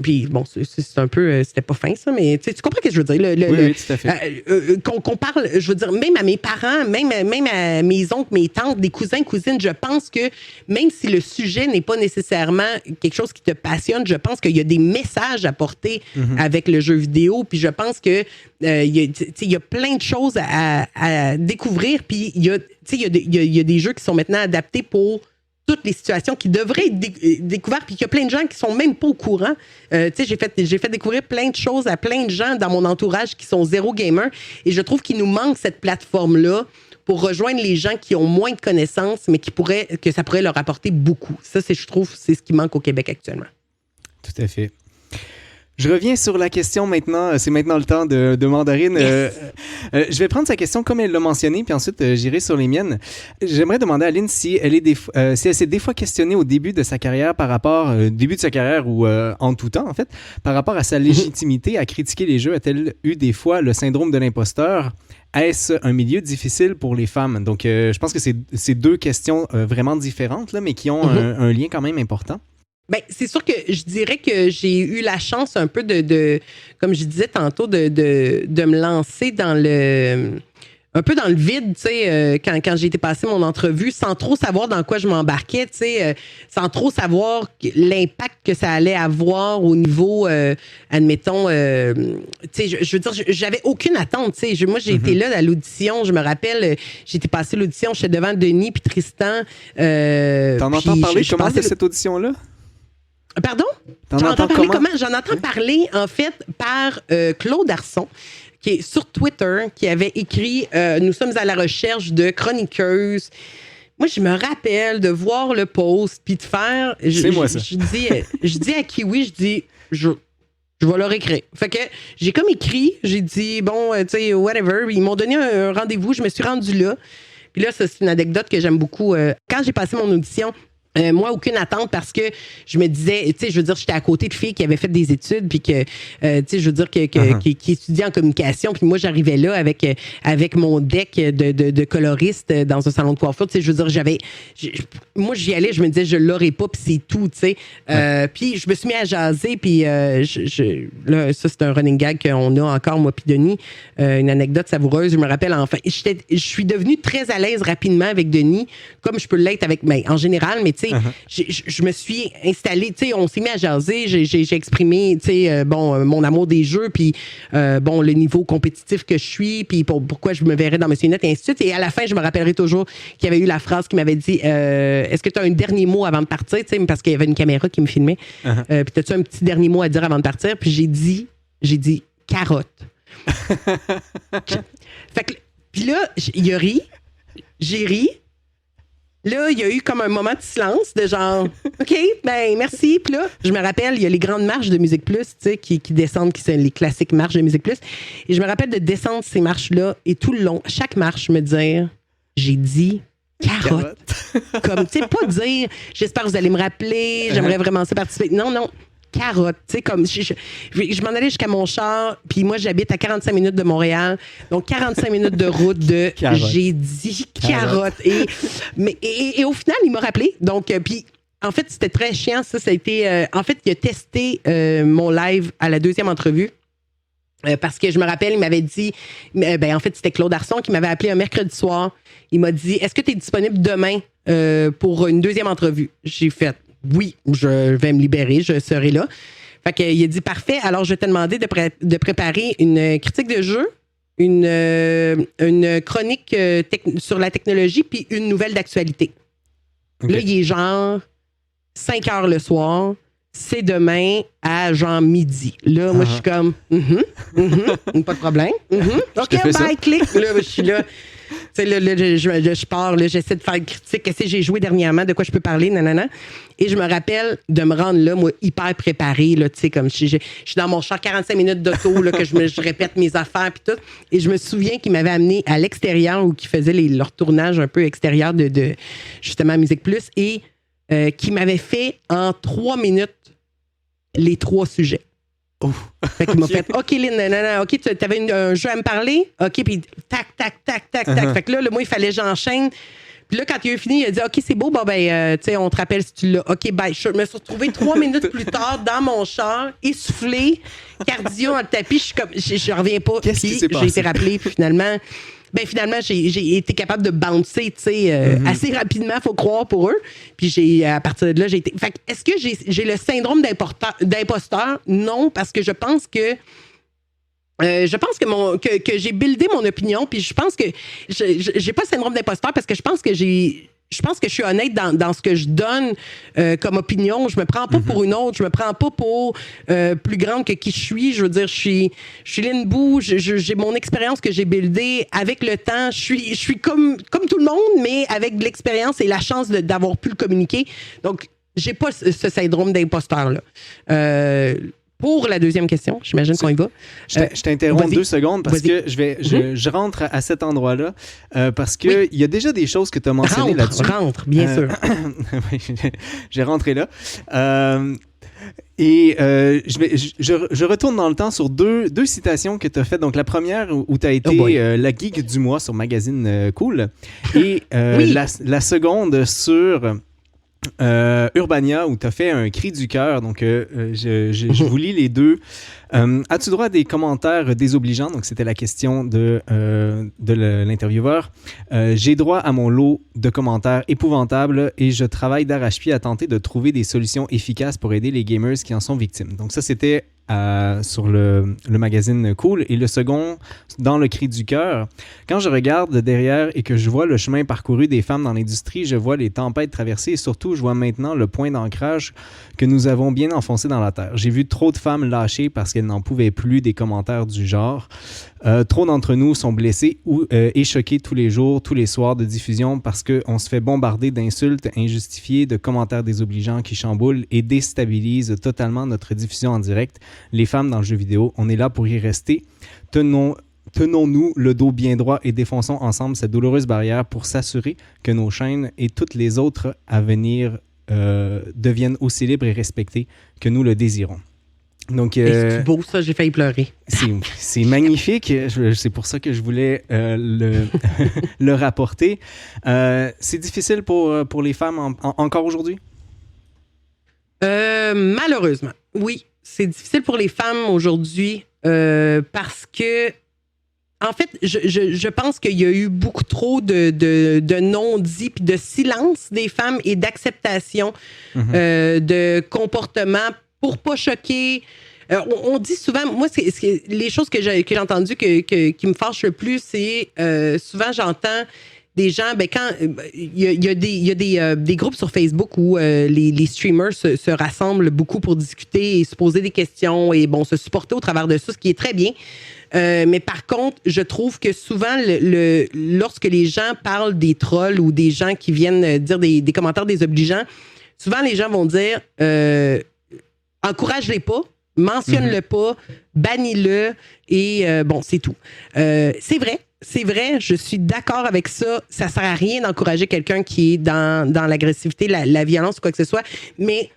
Puis bon, c'est un peu... C'était pas fin, ça, mais tu comprends ce que je veux dire? Oui, tout à fait. Qu'on parle, je veux dire, même à mes parents, même à mes oncles, mes tantes, des cousins, cousines, je pense que même si le sujet n'est pas nécessairement quelque chose qui te passionne, je pense qu'il y a des messages à porter avec le jeu vidéo, puis je pense que il y a plein de choses à découvrir, puis il y a des jeux qui sont maintenant adaptés pour toutes les situations qui devraient être découvertes, puis qu'il y a plein de gens qui sont même pas au courant. J'ai fait découvrir plein de choses à plein de gens dans mon entourage qui sont zéro gamer, et je trouve qu'il nous manque cette plateforme-là pour rejoindre les gens qui ont moins de connaissances, mais que ça pourrait leur apporter beaucoup. Ça, je trouve, c'est ce qui manque au Québec actuellement. Tout à fait. Je reviens sur la question maintenant. C'est maintenant le temps de Mandarine. Yes. Je vais prendre sa question comme elle l'a mentionné, puis ensuite j'irai sur les miennes. J'aimerais demander à Aline si elle s'est des fois questionnée au début de sa carrière ou en tout temps, en fait, par rapport à sa légitimité à critiquer les jeux. A-t-elle eu des fois le syndrome de l'imposteur? Est-ce un milieu difficile pour les femmes? Donc, je pense que c'est deux questions vraiment différentes, là, mais qui ont un lien quand même important. Bien, c'est sûr que je dirais que j'ai eu la chance un peu de comme je disais tantôt, de me lancer dans un peu dans le vide, tu sais, quand j'ai été passer mon entrevue, sans trop savoir dans quoi je m'embarquais, tu sais, sans trop savoir l'impact que ça allait avoir au niveau, admettons, tu sais, je veux dire, j'avais aucune attente, tu sais. Moi, j'ai été là à l'audition, je me rappelle, j'ai été passer l'audition, j'étais devant Denis puis Tristan. T'en entends parler comment de cette audition-là? Pardon? J'en entends parler comment? J'en entends parler, en fait, par Claude Arson, qui est sur Twitter, qui avait écrit « Nous sommes à la recherche de chroniqueuses ». Moi, je me rappelle de voir le post, puis de faire... C'est moi, ça. Je dis à Kiwi, je vais leur écrire. Fait que j'ai comme écrit, j'ai dit, bon, tu sais, whatever. Ils m'ont donné un rendez-vous, je me suis rendue là. Puis là, ça, c'est une anecdote que j'aime beaucoup. Quand j'ai passé mon audition, moi, aucune attente parce que je me disais, tu sais, je veux dire, j'étais à côté de filles qui avaient fait des études, puis que, tu sais, je veux dire, qui étudiaient en communication, puis moi, j'arrivais là avec mon deck de coloriste dans un salon de coiffure, tu sais, je veux dire, moi, j'y allais, je me disais, je l'aurais pas, puis c'est tout, tu sais. Puis je me suis mis à jaser, puis là, ça, c'est un running gag qu'on a encore, moi, puis Denis, une anecdote savoureuse, je me rappelle, enfin, je suis devenue très à l'aise rapidement avec Denis, comme je peux l'être avec, en général, mais tu sais, je me suis installée, tu sais, on s'est mis à jaser, j'ai exprimé, tu sais, bon, mon amour des jeux, puis bon, le niveau compétitif que je suis, puis pourquoi je me verrais dans Monsieur Net, et ainsi de suite. Et à la fin, je me rappellerai toujours qu'il y avait eu la phrase qui m'avait dit est-ce que tu as un dernier mot avant de partir, tu sais, parce qu'il y avait une caméra qui me filmait. Puis as-tu un petit dernier mot à dire avant de partir? Puis j'ai dit carotte. Fait que, puis là, il a ri, j'ai ri. Là, il y a eu comme un moment de silence, de genre, OK, ben merci. Puis là, je me rappelle, il y a les grandes marches de Musique Plus, tu sais, qui descendent, qui sont les classiques marches de Musique Plus. Et je me rappelle de descendre ces marches-là et tout le long, chaque marche, me dire, j'ai dit carotte. Comme, tu sais, pas dire, j'espère que vous allez me rappeler, j'aimerais vraiment ça participer. Non. Carotte, tu sais, comme je m'en allais jusqu'à mon char, puis moi j'habite à 45 minutes de Montréal, donc 45 minutes de route de j'ai dit carotte. Et au final, il m'a rappelé, donc puis en fait, c'était très chiant, ça a été en fait, il a testé mon live à la deuxième entrevue. Parce que je me rappelle, il m'avait dit, en fait, c'était Claude Arson qui m'avait appelé un mercredi soir. Il m'a dit, est-ce que tu es disponible demain pour une deuxième entrevue? J'ai fait, oui, je vais me libérer, je serai là. Fait qu'il a dit, parfait, alors je vais te demander de préparer une critique de jeu, une chronique sur la technologie, puis une nouvelle d'actualité. Okay. Là, il est genre 5 heures le soir. C'est demain à genre midi. Là, moi, je suis comme, pas de problème. OK, bye, clic. Là, je suis là. Tu sais, là, je pars, là, j'essaie de faire une critique. Qu'est-ce que j'ai joué dernièrement? De quoi je peux parler? Nanana. Et je me rappelle de me rendre là, moi, hyper préparée, là, tu sais, comme je suis dans mon char 45 minutes d'auto, là, que je répète mes affaires, puis tout. Et je me souviens qu'il m'avait amené à l'extérieur ou qu'il faisait leur tournage un peu extérieur de justement Musique Plus et qui m'avait fait en 3 minutes les 3 sujets. Oh. Fait qu'il m'a fait OK, Lynn, nanana, OK, tu avais un jeu à me parler? OK, puis tac. Fait que là, moi, il fallait que j'enchaîne. Puis là, quand il a fini, il a dit OK, c'est beau, bon, ben, tu sais, on te rappelle si tu l'as. OK, bye. Je me suis retrouvée 3 minutes plus tard dans mon char, essoufflée, cardio dans le tapis. Je suis comme, je reviens pas. Qu'est-ce qui s'est passé? J'ai été rappelée, puis finalement, j'ai été capable de bouncer, tu sais, assez rapidement, faut croire pour eux. Puis à partir de là, j'ai été. Fait que, est-ce que j'ai le syndrome d'imposteur? Non, parce que je pense que que j'ai buildé mon opinion, puis je pense que j'ai pas le syndrome d'imposteur parce que je pense que je suis honnête dans ce que je donne comme opinion. Je me prends pas pour une autre. Je me prends pas pour plus grande que qui je suis. Je veux dire, je suis Lynn Bou. J'ai mon expérience que j'ai buildée avec le temps. Je suis comme tout le monde, mais avec de l'expérience et la chance d'avoir pu le communiquer. Donc, j'ai pas ce syndrome d'imposteur-là. Pour la deuxième question, j'imagine qu'on y va. Je t'interromps 2 secondes parce que je rentre à cet endroit-là parce qu'il y a déjà des choses que tu as mentionnées là-dessus. Rentre, bien sûr. J'ai rentré là. Je retourne dans le temps sur deux citations que tu as faites. Donc, la première où tu as été la geek du mois sur Magazine Cool et la seconde sur... Urbania, où tu as fait un cri du cœur. Donc, je vous lis les deux. As-tu droit à des commentaires désobligeants? Donc, c'était la question de l'intervieweur. J'ai droit à mon lot de commentaires épouvantables et je travaille d'arrache-pied à tenter de trouver des solutions efficaces pour aider les gamers qui en sont victimes. Donc, ça, c'était sur le magazine Cool. Et le second, dans le cri du cœur, quand je regarde derrière et que je vois le chemin parcouru des femmes dans l'industrie, je vois les tempêtes traversées et surtout, je vois maintenant le point d'ancrage que nous avons bien enfoncé dans la terre. J'ai vu trop de femmes lâcher parce qu'elles n'en pouvaient plus des commentaires du genre. Trop d'entre nous sont blessés et choqués tous les jours, tous les soirs de diffusion parce qu'on se fait bombarder d'insultes injustifiées, de commentaires désobligeants qui chamboulent et déstabilisent totalement notre diffusion en direct. Les femmes dans le jeu vidéo, on est là pour y rester. Tenons-nous le dos bien droit et défonçons ensemble cette douloureuse barrière pour s'assurer que nos chaînes et toutes les autres à venir deviennent aussi libres et respectées que nous le désirons. Donc, c'est beau ça, j'ai failli pleurer. C'est magnifique, c'est pour ça que je voulais le rapporter. C'est difficile pour les femmes encore aujourd'hui? Malheureusement, oui. C'est difficile pour les femmes aujourd'hui parce que, en fait, je pense qu'il y a eu beaucoup trop de non-dits puis de silence des femmes et d'acceptation de comportements pour pas choquer. On dit souvent, moi, les choses que j'ai entendues qui me fâchent le plus, c'est souvent j'entends des gens, quand il y a des groupes sur Facebook où les streamers se rassemblent beaucoup pour discuter et se poser des questions et se supporter au travers de ça, ce qui est très bien. Mais par contre, je trouve que souvent, lorsque les gens parlent des trolls ou des gens qui viennent dire des commentaires désobligeants, souvent les gens vont dire encourage-les pas, mentionne-le pas, bannis-le et c'est tout. C'est vrai, je suis d'accord avec ça. Ça sert à rien d'encourager quelqu'un qui est dans l'agressivité, la violence ou quoi que ce soit, mais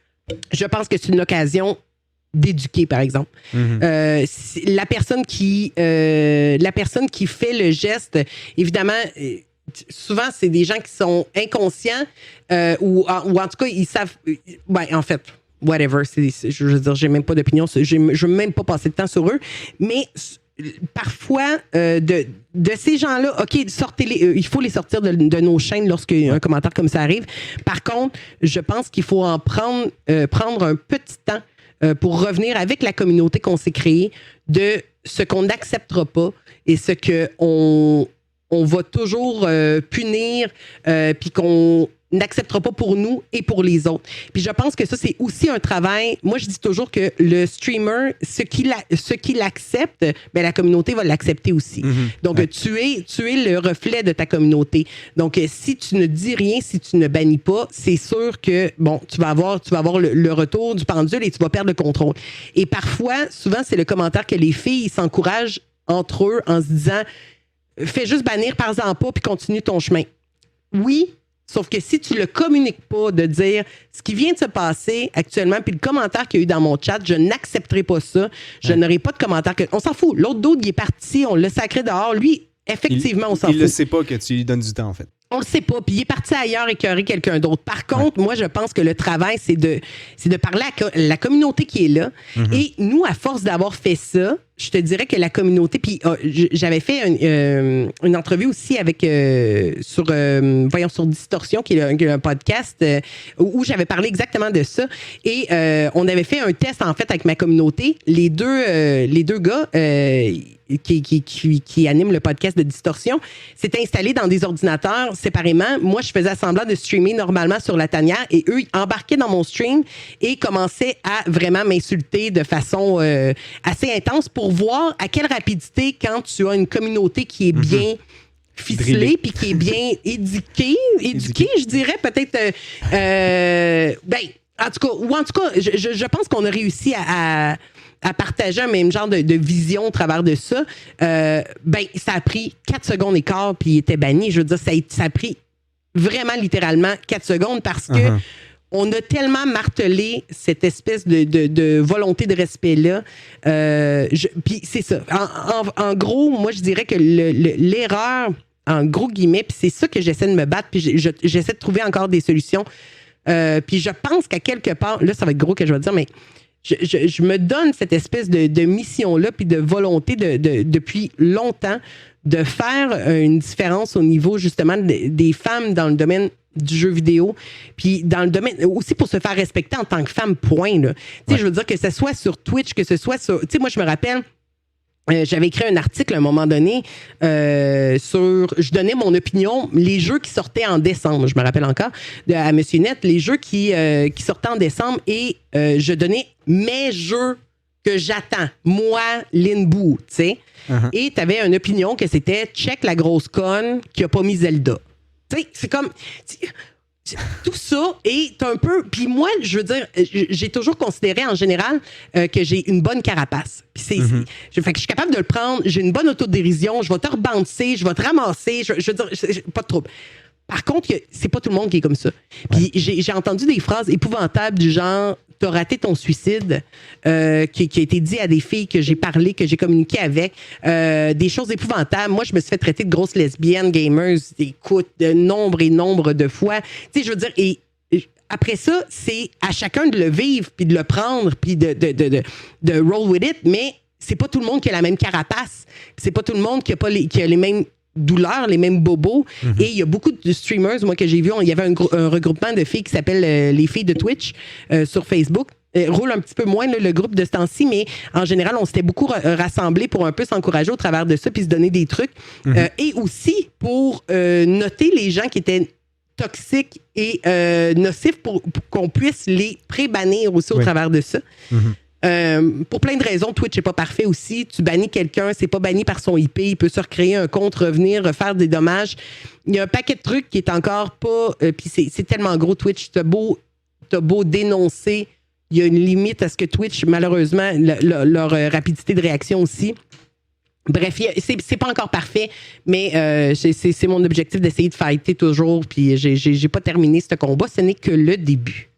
je pense que c'est une occasion d'éduquer, par exemple. La personne qui fait le geste, évidemment, souvent, c'est des gens qui sont inconscients ou en tout cas, ils savent... en fait... whatever, je veux dire, j'ai même pas d'opinion, je veux même pas passer de temps sur eux, mais parfois, de ces gens-là, OK, sortez-les, il faut les sortir de nos chaînes lorsqu'un commentaire comme ça arrive. Par contre, je pense qu'il faut en prendre un petit temps pour revenir avec la communauté qu'on s'est créée de ce qu'on n'acceptera pas et ce qu'on va toujours punir puis qu'on n'acceptera pas pour nous et pour les autres. Puis je pense que ça, c'est aussi un travail. Moi, je dis toujours que le streamer, ce qu'il accepte, la communauté va l'accepter aussi. Donc, tu es le reflet de ta communauté. Donc, si tu ne dis rien, si tu ne bannis pas, c'est sûr que, tu vas avoir le retour du pendule et tu vas perdre le contrôle. Et parfois, souvent, c'est le commentaire que les filles s'encouragent entre eux en se disant « Fais juste bannir, parle-en pas, puis continue ton chemin. » Oui, sauf que si tu le communiques pas de dire ce qui vient de se passer actuellement, puis le commentaire qu'il y a eu dans mon chat, je n'accepterai pas ça. Je n'aurai pas de commentaire. On s'en fout. L'autre d'autre, il est parti, on l'a sacré dehors. Lui, effectivement, on s'en fout. Il ne sait pas que tu lui donnes du temps, en fait. On le sait pas, puis il est parti ailleurs écœurer quelqu'un d'autre. Par contre, moi, je pense que le travail, c'est de parler à la communauté qui est là. Et nous, à force d'avoir fait ça, je te dirais que la communauté... Puis j'avais fait une entrevue aussi avec sur Distorsion, qui est un podcast, où j'avais parlé exactement de ça. Et on avait fait un test, en fait, avec ma communauté. Les deux gars... qui anime le podcast de Distorsion, s'étaient installés dans des ordinateurs séparément. Moi, je faisais semblant de streamer normalement sur la tanière et eux, ils embarquaient dans mon stream et commençaient à vraiment m'insulter de façon assez intense pour voir à quelle rapidité, quand tu as une communauté qui est bien ficelée puis qui est bien éduquée, je dirais peut-être... en tout cas, je pense qu'on a réussi à partager un même genre de vision au travers de ça. Ça a pris 4 secondes et quart puis il était banni. Je veux dire, ça a pris vraiment littéralement 4 secondes parce que on a tellement martelé cette espèce de volonté de respect-là. Puis c'est ça. En gros, moi, je dirais que l'erreur, en gros guillemets, puis c'est ça que j'essaie de me battre, puis j'essaie de trouver encore des solutions. Puis je pense qu'à quelque part, là, ça va être gros que je vais dire, mais je me donne cette espèce de mission-là puis de volonté depuis longtemps de faire une différence au niveau justement des femmes dans le domaine du jeu vidéo, puis dans le domaine aussi pour se faire respecter en tant que femme, point. Tu sais, je veux dire que ce soit sur Twitch, que ce soit sur... Tu sais, moi, je me rappelle... j'avais écrit un article à un moment donné je donnais mon opinion, les jeux qui sortaient en décembre, je me rappelle encore, à Monsieur Net, les jeux qui sortaient en décembre et je donnais mes jeux que j'attends, moi, Lynn Boo, tu sais. Uh-huh. Et tu avais une opinion que c'était check la grosse conne qui a pas mis Zelda. Tu sais, c'est comme... tout ça est un peu... Puis moi, je veux dire, j'ai toujours considéré en général que j'ai une bonne carapace. Puis fait que je suis capable de le prendre, j'ai une bonne autodérision, je vais te rebancer, je vais te ramasser, je veux dire, pas de trouble. Par contre, c'est pas tout le monde qui est comme ça. Puis j'ai entendu des phrases épouvantables du genre « t'as raté ton suicide qui a été dit à des filles que j'ai parlé, que j'ai communiqué avec. Des choses épouvantables. Moi, je me suis fait traiter de grosse lesbienne, gamers, écoute, de nombre et nombre de fois. Tu sais, je veux dire, et après ça, c'est à chacun de le vivre, puis de le prendre, puis de roll with it, mais c'est pas tout le monde qui a la même carapace. C'est pas tout le monde qui a les mêmes douleurs, les mêmes bobos. Mm-hmm. Et il y a beaucoup de streamers, moi, que j'ai vu. Il y avait un regroupement de filles qui s'appelle les filles de Twitch sur Facebook. Roule un petit peu moins le groupe de ce temps-ci, mais en général, on s'était beaucoup rassemblés pour un peu s'encourager au travers de ça puis se donner des trucs. Mm-hmm. Et aussi pour noter les gens qui étaient toxiques et nocifs pour qu'on puisse les pré-bannir aussi au travers de ça. Mm-hmm. Pour plein de raisons, Twitch n'est pas parfait aussi. Tu bannis quelqu'un, c'est pas banni par son IP, il peut se recréer un compte, revenir, refaire des dommages. Il y a un paquet de trucs qui est encore pas... puis c'est tellement gros, Twitch. T'as beau dénoncer, il y a une limite à ce que Twitch, malheureusement, leur rapidité de réaction aussi. Bref, c'est pas encore parfait, mais c'est mon objectif d'essayer de fighter toujours, puis j'ai pas terminé ce combat. Ce n'est que le début.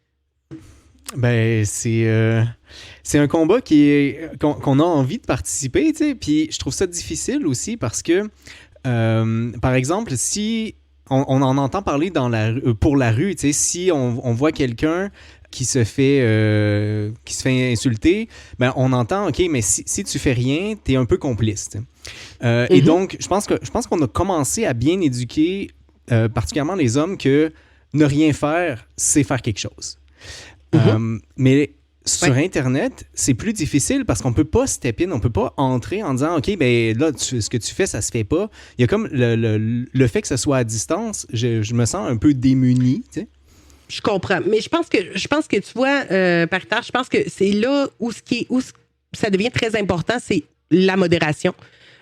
Ben, c'est un combat qu'on a envie de participer, tu sais, puis je trouve ça difficile aussi parce que, par exemple, si on en entend parler pour la rue, tu sais, si on voit quelqu'un qui se fait insulter, ben on entend, OK, mais si tu fais rien, t'es un peu complice. Mm-hmm. Et donc, je pense qu'on a commencé à bien éduquer, particulièrement les hommes, que ne rien faire, c'est faire quelque chose. Mm-hmm. Mais sur Internet, c'est plus difficile parce qu'on peut pas step in, on peut pas entrer en disant OK, ben là, ce que tu fais, ça se fait pas. Il y a comme le fait que ce soit à distance, je me sens un peu démuni, tu sais. Je comprends, mais je pense que tu vois, Paritaire, je pense que c'est là où ça devient très important, c'est la modération.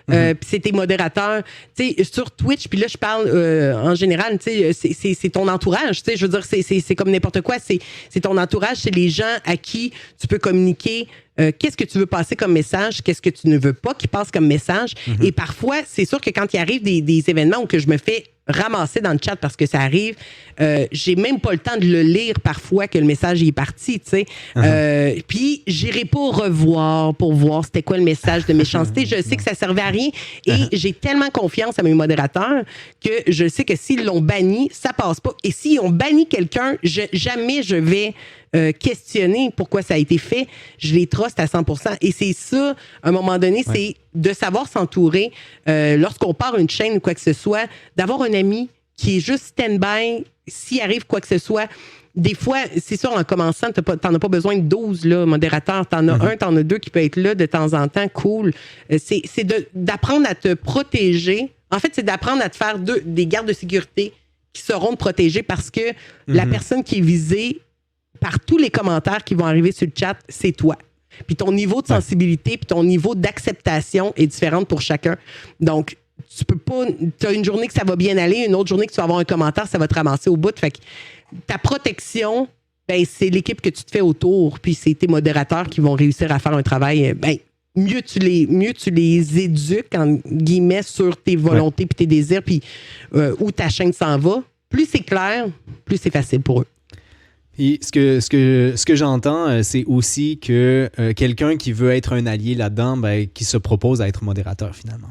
Puis c'est tes modérateurs, tu sais, sur Twitch, puis là, je parle en général, tu sais, c'est ton entourage, tu sais, je veux dire, c'est comme n'importe quoi, c'est ton entourage, c'est les gens à qui tu peux communiquer qu'est-ce que tu veux passer comme message, qu'est-ce que tu ne veux pas qu'il passe comme message. Mm-hmm. Et parfois, c'est sûr que quand il arrive des événements où que je me fais ramasser dans le chat parce que ça arrive, j'ai même pas le temps de le lire parfois que le message est parti, tu sais. Uh-huh. Puis j'irai pas revoir pour voir c'était quoi le message de méchanceté. Je sais que ça servait à rien et j'ai tellement confiance à mes modérateurs que je sais que s'ils l'ont banni, ça passe pas. Et s'ils ont banni quelqu'un, jamais je vais questionner pourquoi ça a été fait. Je les truste à 100%. Et c'est ça, à un moment donné, c'est de savoir s'entourer lorsqu'on part une chaîne ou quoi que ce soit, d'avoir un ami qui est juste stand-by s'il arrive quoi que ce soit. Des fois, c'est sûr, en commençant, t'en as pas besoin de 12 là, modérateurs. T'en as un, t'en as deux qui peut être là de temps en temps. Cool. C'est d'apprendre à te protéger. En fait, c'est d'apprendre à te faire des gardes de sécurité qui seront te protéger parce que la personne qui est visée par tous les commentaires qui vont arriver sur le chat, c'est toi. Puis ton niveau de sensibilité puis ton niveau d'acceptation est différent pour chacun. Donc, tu peux pas... Tu as une journée que ça va bien aller, une autre journée que tu vas avoir un commentaire, ça va te ramasser au bout. Fait que ta protection, ben, c'est l'équipe que tu te fais autour, puis c'est tes modérateurs qui vont réussir à faire un travail... Ben, mieux tu les éduques, en guillemets, sur tes volontés puis tes désirs, puis où ta chaîne s'en va. Plus c'est clair, plus c'est facile pour eux. Puis ce que j'entends, c'est aussi que quelqu'un qui veut être un allié là-dedans, ben, qui se propose à être modérateur finalement.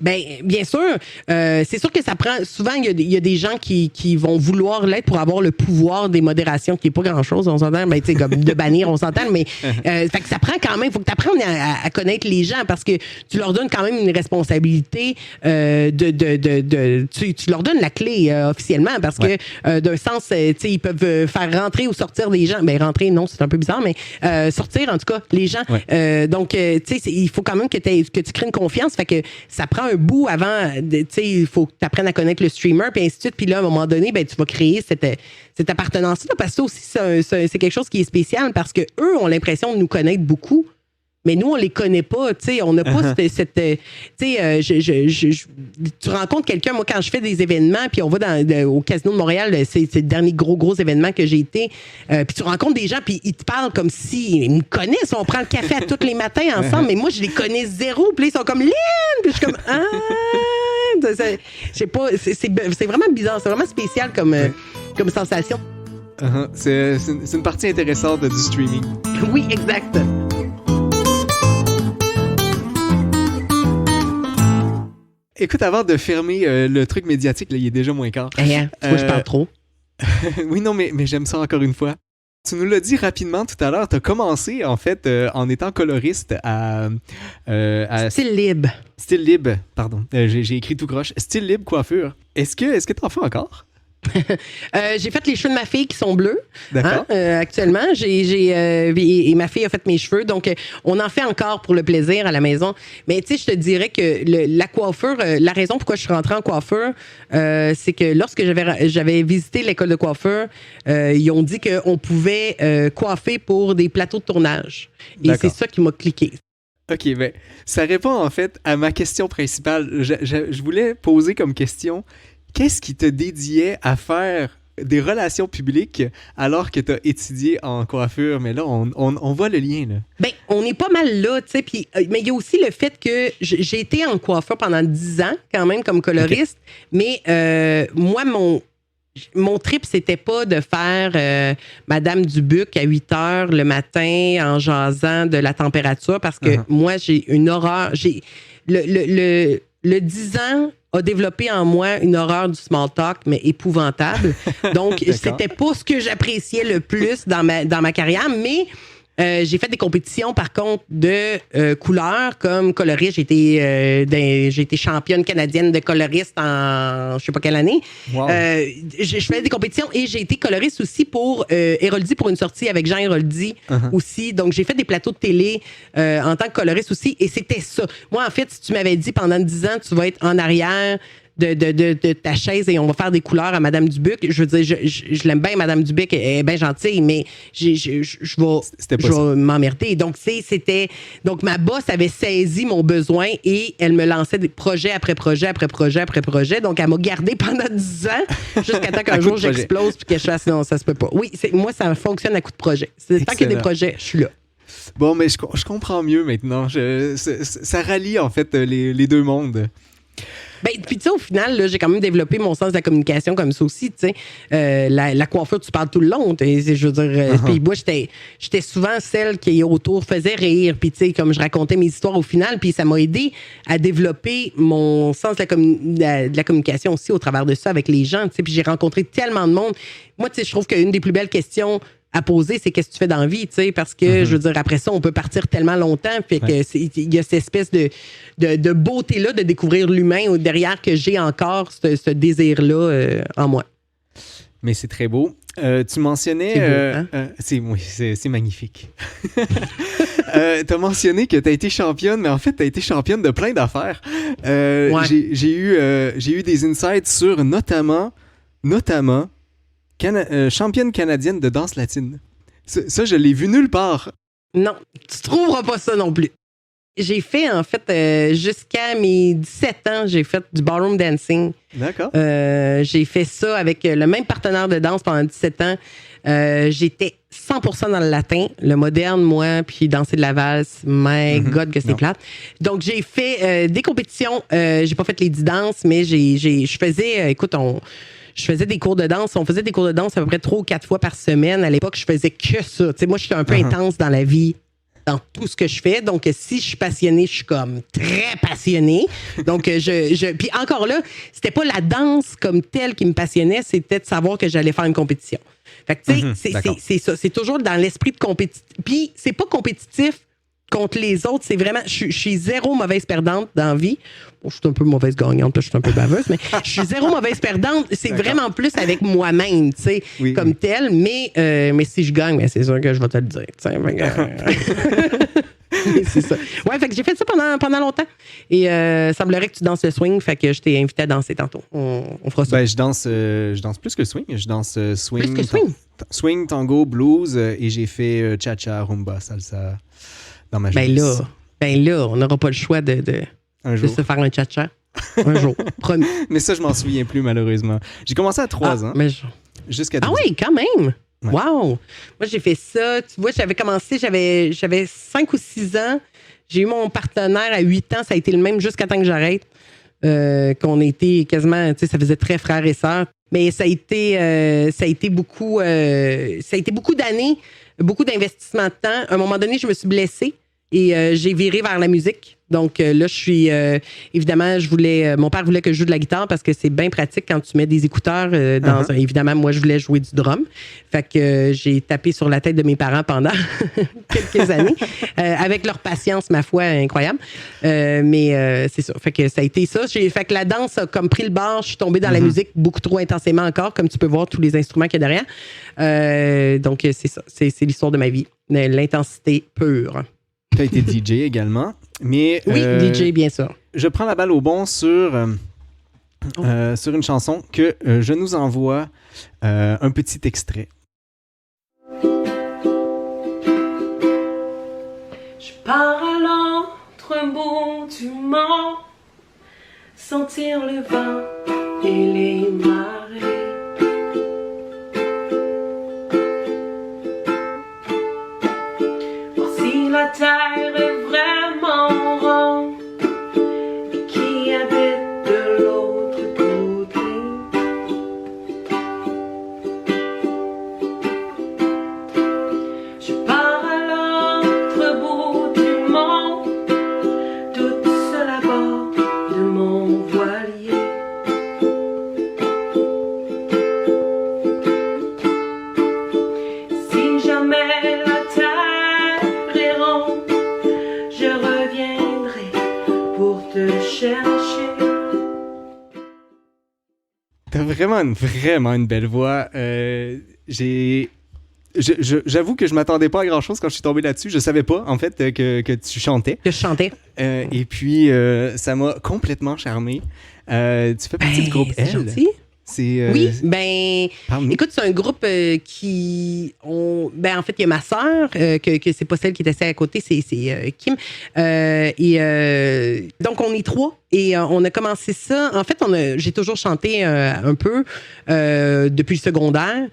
Ben, bien sûr. C'est sûr que ça prend. Souvent, il y a des gens qui vont vouloir l'être pour avoir le pouvoir des modérations, qui n'est pas grand-chose, on s'entend. Ben, tu sais, comme de bannir, on s'entend, mais fait que ça prend quand même. Il faut que tu apprennes à connaître les gens parce que tu leur donnes quand même une responsabilité tu leur donnes la clé officiellement parce que d'un sens, tu sais, ils peuvent faire rentrer ou sortir des gens. Ben, rentrer, non, c'est un peu bizarre, mais sortir, en tout cas, les gens. Donc, tu sais, il faut quand même que tu crées une confiance. Fait que ça prend un bout avant, tu sais, il faut que tu apprennes à connaître le streamer, puis ainsi de suite. Puis là, à un moment donné, ben, tu vas créer cette appartenance-là, parce que ça aussi, c'est quelque chose qui est spécial, parce que eux ont l'impression de nous connaître beaucoup, mais nous, on les connaît pas, tu sais, on n'a pas cette tu sais, tu rencontres quelqu'un, moi, quand je fais des événements, puis on va au Casino de Montréal, c'est le dernier gros événement que j'ai été, puis tu rencontres des gens, puis ils te parlent comme s'ils me connaissent, on prend le café tous les matins ensemble, mais moi, je les connais zéro, puis ils sont comme « Lynn! » Puis je suis comme « Ah! » Je sais pas, c'est vraiment bizarre, c'est vraiment spécial comme sensation. C'est une partie intéressante du streaming. Oui, exact. Écoute, avant de fermer le truc médiatique, là, il est déjà moins quart. Moi, je parle trop. Oui, non, mais j'aime ça encore une fois. Tu nous l'as dit rapidement tout à l'heure, tu as commencé, en fait, en étant coloriste à Style libre. Style libre, pardon. J'ai écrit tout croche. Style libre coiffure. Est-ce que tu en fais encore? J'ai fait les cheveux de ma fille qui sont bleus. D'accord. Actuellement, et ma fille a fait mes cheveux. Donc, on en fait encore pour le plaisir à la maison. Mais tu sais, je te dirais que la coiffure, la raison pourquoi je suis rentrée en coiffure, c'est que lorsque j'avais visité l'école de coiffure, ils ont dit qu'on pouvait coiffer pour des plateaux de tournage. Et c'est ça qui m'a cliqué. OK, ben, ça répond en fait à ma question principale. Je voulais poser comme question... Qu'est-ce qui te dédiait à faire des relations publiques alors que tu as étudié en coiffure? Mais là, on voit le lien, là. Ben, on est pas mal là, tu sais. Mais il y a aussi le fait que j'ai été en coiffure pendant 10 ans, quand même, comme coloriste. Okay. Mais moi, mon trip, c'était pas de faire Madame Dubuc à 8 heures le matin en jasant de la température parce que moi, j'ai une horreur. Le 10 ans a développé en moi une horreur du small talk, mais épouvantable. Donc, c'était pas ce que j'appréciais le plus dans ma carrière, mais j'ai fait des compétitions, par contre, de couleurs comme coloriste. J'ai été championne canadienne de coloriste en je sais pas quelle année. Wow. Je faisais des compétitions et j'ai été coloriste aussi pour Héroldi, pour une sortie avec Jean Héroldi aussi. Donc, j'ai fait des plateaux de télé en tant que coloriste aussi. Et c'était ça. Moi, en fait, si tu m'avais dit pendant 10 ans, tu vas être en arrière de ta chaise et on va faire des couleurs à Madame Dubuc. Je veux dire, je l'aime bien, Madame Dubuc, elle est bien gentille, mais je vais m'emmerder. Donc, donc, ma boss avait saisi mon besoin et elle me lançait des projets après projet après projet après projet. Donc, elle m'a gardé pendant 10 ans jusqu'à temps qu'un jour j'explose puis que je fasse non, ça se peut pas. Oui, moi, ça fonctionne à coup de projet. Tant qu'il y a des projets, je suis là. Bon, mais je comprends mieux maintenant. Ça rallie, en fait, les deux mondes. Ben, puis tu sais, au final, là, j'ai quand même développé mon sens de la communication comme ça aussi, tu sais. La coiffure, tu parles tout le long. Je veux dire, puis moi, j'étais souvent celle qui autour faisait rire, puis tu sais, comme je racontais mes histoires au final, puis ça m'a aidé à développer mon sens de la communication aussi au travers de ça avec les gens, tu sais. Puis j'ai rencontré tellement de monde. Moi, tu sais, je trouve qu'une des plus belles questions à poser, c'est qu'est-ce que tu fais dans la vie, tu sais, parce que, je veux dire, après ça, on peut partir tellement longtemps, fait que il y a cette espèce de beauté-là de découvrir l'humain derrière que j'ai encore ce désir-là en moi. Mais c'est très beau. Tu mentionnais... C'est magnifique. Tu as mentionné que tu as été championne, mais en fait, tu as été championne de plein d'affaires. J'ai eu des insights sur notamment championne canadienne de danse latine. Ça, je l'ai vu nulle part. Non, tu trouveras pas ça non plus. J'ai fait, en fait, jusqu'à mes 17 ans, j'ai fait du ballroom dancing. D'accord. J'ai fait ça avec le même partenaire de danse pendant 17 ans. J'étais 100% dans le latin, le moderne, moi, puis danser de la valse. My God, que c'est plate. Donc, j'ai fait des compétitions. J'ai pas fait les 10 danses, mais je faisais, je faisais des cours de danse. On faisait des cours de danse à peu près 3 ou 4 fois par semaine. À l'époque, je faisais que ça. Tu sais, moi, j'étais un peu intense dans la vie. dans tout ce que je fais. Donc, si je suis passionnée, je suis comme très passionnée. Donc, puis encore là, c'était pas la danse comme telle qui me passionnait, c'était de savoir que j'allais faire une compétition. Fait que, tu sais, c'est ça. C'est toujours dans l'esprit de compétitif. Puis, c'est pas compétitif contre les autres. C'est vraiment... Je suis zéro mauvaise perdante dans la vie. Bon, je suis un peu mauvaise gagnante, parce que je suis un peu baveuse, mais je suis zéro mauvaise perdante. C'est vraiment plus avec moi-même, tu sais, comme tel. Mais si je gagne, ben, c'est sûr que je vais te le dire. C'est ça. Ouais, fait que j'ai fait ça pendant longtemps. Et semblerait que tu danses le swing, fait que je t'ai invité à danser tantôt. On fera ça. Ben, je danse plus que le swing. Je danse swing. Plus que swing? Swing, tango, blues, et j'ai fait cha-cha, rumba, salsa dans ma jeunesse. Ben là, on n'aura pas le choix de se faire un cha-cha. Un jour, promis. Mais ça, je m'en souviens plus, malheureusement. J'ai commencé à 3 ans. Jusqu'à 12 ans. Ah oui, quand même! Ouais. Wow! Moi, j'ai fait ça. Tu vois, j'avais commencé, j'avais 5 ou 6 ans. J'ai eu mon partenaire à 8 ans. Ça a été le même jusqu'à temps que j'arrête. Qu'on était quasiment, tu sais, ça faisait très frères et sœurs. Mais ça a été beaucoup d'années, beaucoup d'investissement de temps. À un moment donné, je me suis blessée et j'ai viré vers la musique. Donc là, je suis... évidemment, mon père voulait que je joue de la guitare parce que c'est bien pratique quand tu mets des écouteurs dans évidemment, moi, je voulais jouer du drum. Fait que j'ai tapé sur la tête de mes parents pendant quelques années avec leur patience, ma foi, incroyable. Mais c'est ça. Fait que ça a été ça. Fait que la danse a comme pris le bord. Je suis tombée dans la musique beaucoup trop intensément encore, comme tu peux voir tous les instruments qu'il y a derrière. Donc, c'est ça. C'est l'histoire de ma vie. L'intensité pure. Tu as été DJ également. Mais, oui, DJ, bien sûr. Je prends la balle au bon sur une chanson que je nous envoie un petit extrait. Je pars à l'autre bout du monde, sentir le vent et les marées. Voir si la terre est vraiment ronde et qui habite de l'autre côté. Je pars à l'autre bout du monde, toute seule à bord de mon voilier. Si jamais la terre est ronde, je reviendrai pour te chercher. T'as vraiment une belle voix. J'avoue que je m'attendais pas à grand-chose quand je suis tombé là-dessus. Je savais pas, en fait, que tu chantais. Que je chantais. Et puis, ça m'a complètement charmé. Tu fais partie du groupe L. Gentil. Oui, écoute, c'est un groupe en fait, il y a ma sœur, que c'est pas celle qui est assise à côté, c'est Kim. Donc, on est 3 et on a commencé ça. En fait, j'ai toujours chanté un peu depuis le secondaire.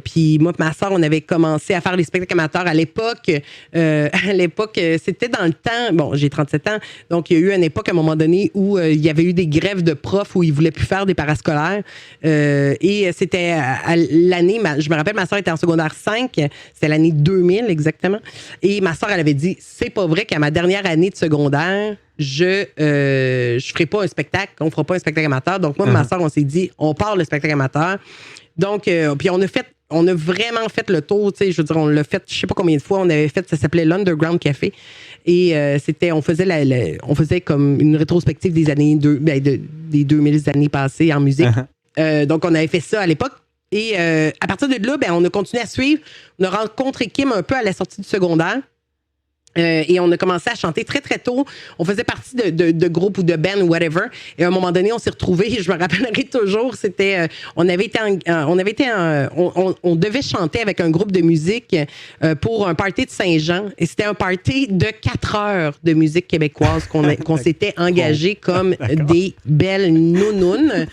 Puis moi et ma sœur, on avait commencé à faire les spectacles amateurs à l'époque. C'était dans le temps, bon, j'ai 37 ans, donc il y a eu une époque à un moment donné où il y avait eu des grèves de profs où ils voulaient plus faire des parascolaires. Et c'était à l'année, je me rappelle, ma soeur était en secondaire 5, c'était l'année 2000 exactement. Et ma soeur, elle avait dit, c'est pas vrai qu'à ma dernière année de secondaire, je ferai pas un spectacle, on fera pas un spectacle amateur. Donc moi et ma soeur, on s'est dit, on part le spectacle amateur. Donc, puis on a vraiment fait le tour, tu sais, je veux dire, on l'a fait, je sais pas combien de fois, on avait fait, ça s'appelait l'Underground Café. Et on faisait comme une rétrospective des années des 2000 années passées en musique. Donc, on avait fait ça à l'époque. Et à partir de là, on a continué à suivre. On a rencontré Kim un peu à la sortie du secondaire. Et on a commencé à chanter très, très tôt. On faisait partie de groupes ou de bands ou whatever. Et à un moment donné, on s'est retrouvés. Je me rappellerai toujours, c'était... on devait chanter avec un groupe de musique pour un party de Saint-Jean. Et c'était un party de 4 heures de musique québécoise qu'on s'était engagé comme des belles nounounes.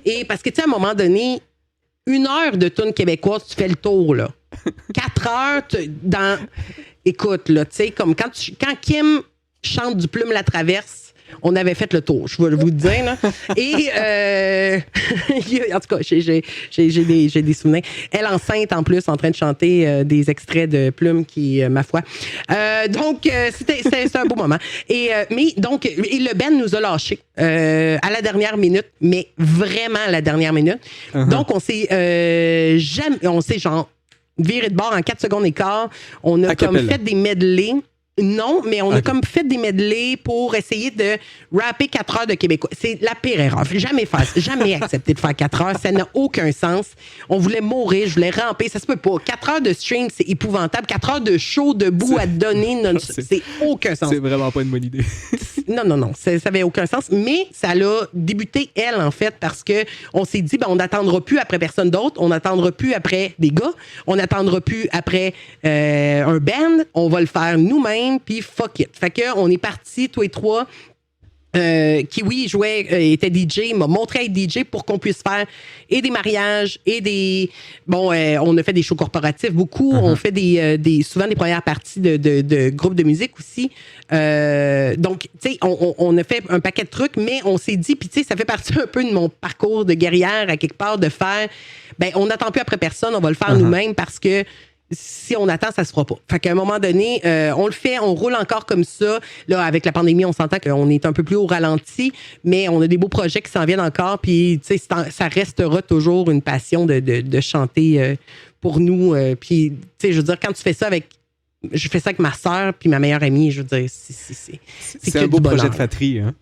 Et parce que, tu sais, à un moment donné, 1 heure de tune québécoise, tu fais le tour, là. 4 heures Écoute, là, tu sais, comme quand Kim chante du Plume la Traverse, on avait fait le tour, je vais vous le dire. Là. Et en tout cas, j'ai des souvenirs. Elle enceinte en plus, en train de chanter des extraits de Plume qui, ma foi. Donc, c'était un beau moment. Et le band nous a lâchés à la dernière minute, mais vraiment à la dernière minute. Uh-huh. Donc, on s'est genre viré de bord en 4 secondes et quart. On a comme fait des medleys. Non, mais on a comme fait des medleys pour essayer de rapper 4 heures de québécois. C'est la pire erreur. Jamais accepté de faire 4 heures. Ça n'a aucun sens. On voulait mourir, je voulais ramper. Ça se peut pas. 4 heures de stream, c'est épouvantable. 4 heures de show debout à donner, c'est aucun sens. C'est vraiment pas une bonne idée. Non. Ça avait aucun sens. Mais ça l'a débuté, elle, en fait, parce que on s'est dit, on n'attendra plus après personne d'autre. On n'attendra plus après des gars. On n'attendra plus après un band. On va le faire nous-mêmes. Puis fuck it. Fait qu'on est partis, tous les trois. Kiwi jouait, était DJ, m'a montré être DJ pour qu'on puisse faire et des mariages et des... Bon, on a fait des shows corporatifs beaucoup. Uh-huh. On fait souvent des premières parties de groupes de musique aussi. Donc, tu sais, on a fait un paquet de trucs, mais on s'est dit, puis tu sais, ça fait partie un peu de mon parcours de guerrière à quelque part de faire, on n'attend plus après personne, on va le faire nous-mêmes parce que si on attend, ça se fera pas. Fait qu'à un moment donné, on le fait, on roule encore comme ça. Là, avec la pandémie, on s'entend qu'on est un peu plus au ralenti, mais on a des beaux projets qui s'en viennent encore. Puis, tu sais, ça restera toujours une passion de chanter pour nous. Puis, tu sais, je veux dire, quand tu fais ça je fais ça avec ma sœur puis ma meilleure amie, je veux dire, c'est un beau projet de fratrie. Hein?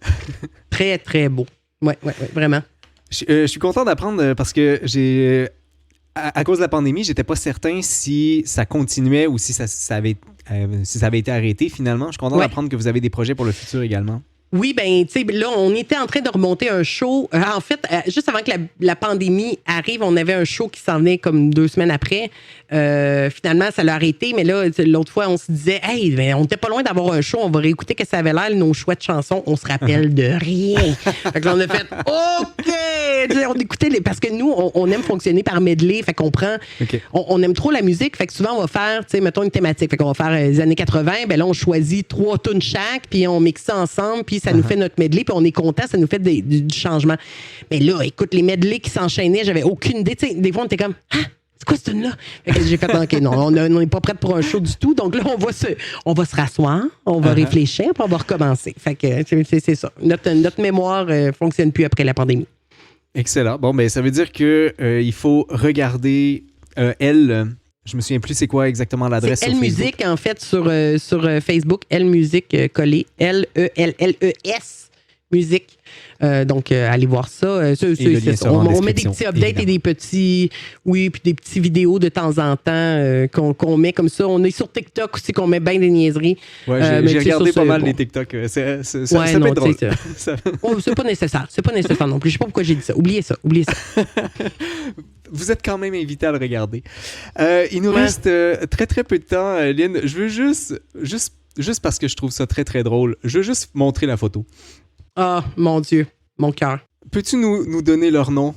Très, très beau. Ouais, vraiment. Je suis content d'apprendre parce que à cause de la pandémie, j'étais pas certain si ça continuait ou si ça avait été arrêté finalement. Je suis content d'apprendre que vous avez des projets pour le futur également. Oui, tu sais, là, on était en train de remonter un show. En fait, juste avant que la pandémie arrive, on avait un show qui s'en venait comme 2 semaines après. Finalement, ça l'a arrêté, mais là, l'autre fois, on se disait, hey, on était pas loin d'avoir un show, on va réécouter que ça avait l'air, nos chouettes chansons, on se rappelle de rien. Fait que là, on a fait, OK! On écoutait parce que nous, on aime fonctionner par medley, fait qu'on prend, on aime trop la musique, fait que souvent, on va faire, tu sais, mettons une thématique, fait qu'on va faire les années 80, là, on choisit 3 tunes chaque, puis on mixe ça ensemble, puis ça nous fait notre medley, puis on est content, ça nous fait du changement. Mais là, écoute, les medleys qui s'enchaînaient, j'avais aucune idée, tu sais, des fois, on était comme, c'est quoi cette tune-là? J'ai fait, OK, non, on n'est pas prêt pour un show du tout. Donc là, on va se rasseoir, on va réfléchir, puis on va recommencer. Fait que c'est ça. Notre mémoire fonctionne plus après la pandémie. Excellent. Bon, ça veut dire que il faut regarder Elle. Je me souviens plus c'est quoi exactement l'adresse sur Facebook. Elle-Musique, en fait, sur Facebook. Elle-Musique collé. L-E-L-L-E-S. Musique. Donc, allez voir ça. On met des petits updates évidemment. Et des petits... Oui, puis des petits vidéos de temps en temps qu'on met comme ça. On est sur TikTok aussi, qu'on met bien des niaiseries. Ouais, j'ai regardé pas mal les TikTok. Ça peut être drôle. C'est pas nécessaire. C'est pas nécessaire non plus. Je sais pas pourquoi j'ai dit ça. Oubliez ça. Vous êtes quand même invité à le regarder. Il nous reste très, très peu de temps, Lynn. Je veux juste parce que je trouve ça très, très drôle, je veux juste montrer la photo. Ah, mon Dieu, mon cœur. Peux-tu nous donner leur nom?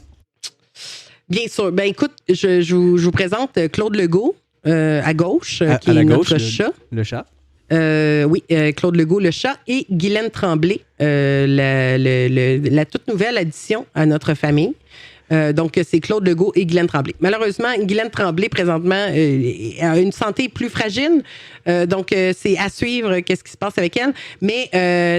Bien sûr. Écoute, je vous présente Claude Legault, à gauche, qui est gauche, notre chat. Le chat. Oui, Claude Legault, le chat, et Guylaine Tremblay, la toute nouvelle addition à notre famille. Donc, c'est Claude Legault et Guylaine Tremblay. Malheureusement, Guylaine Tremblay, présentement, a une santé plus fragile. Donc, c'est à suivre qu'est-ce qui se passe avec elle. Mais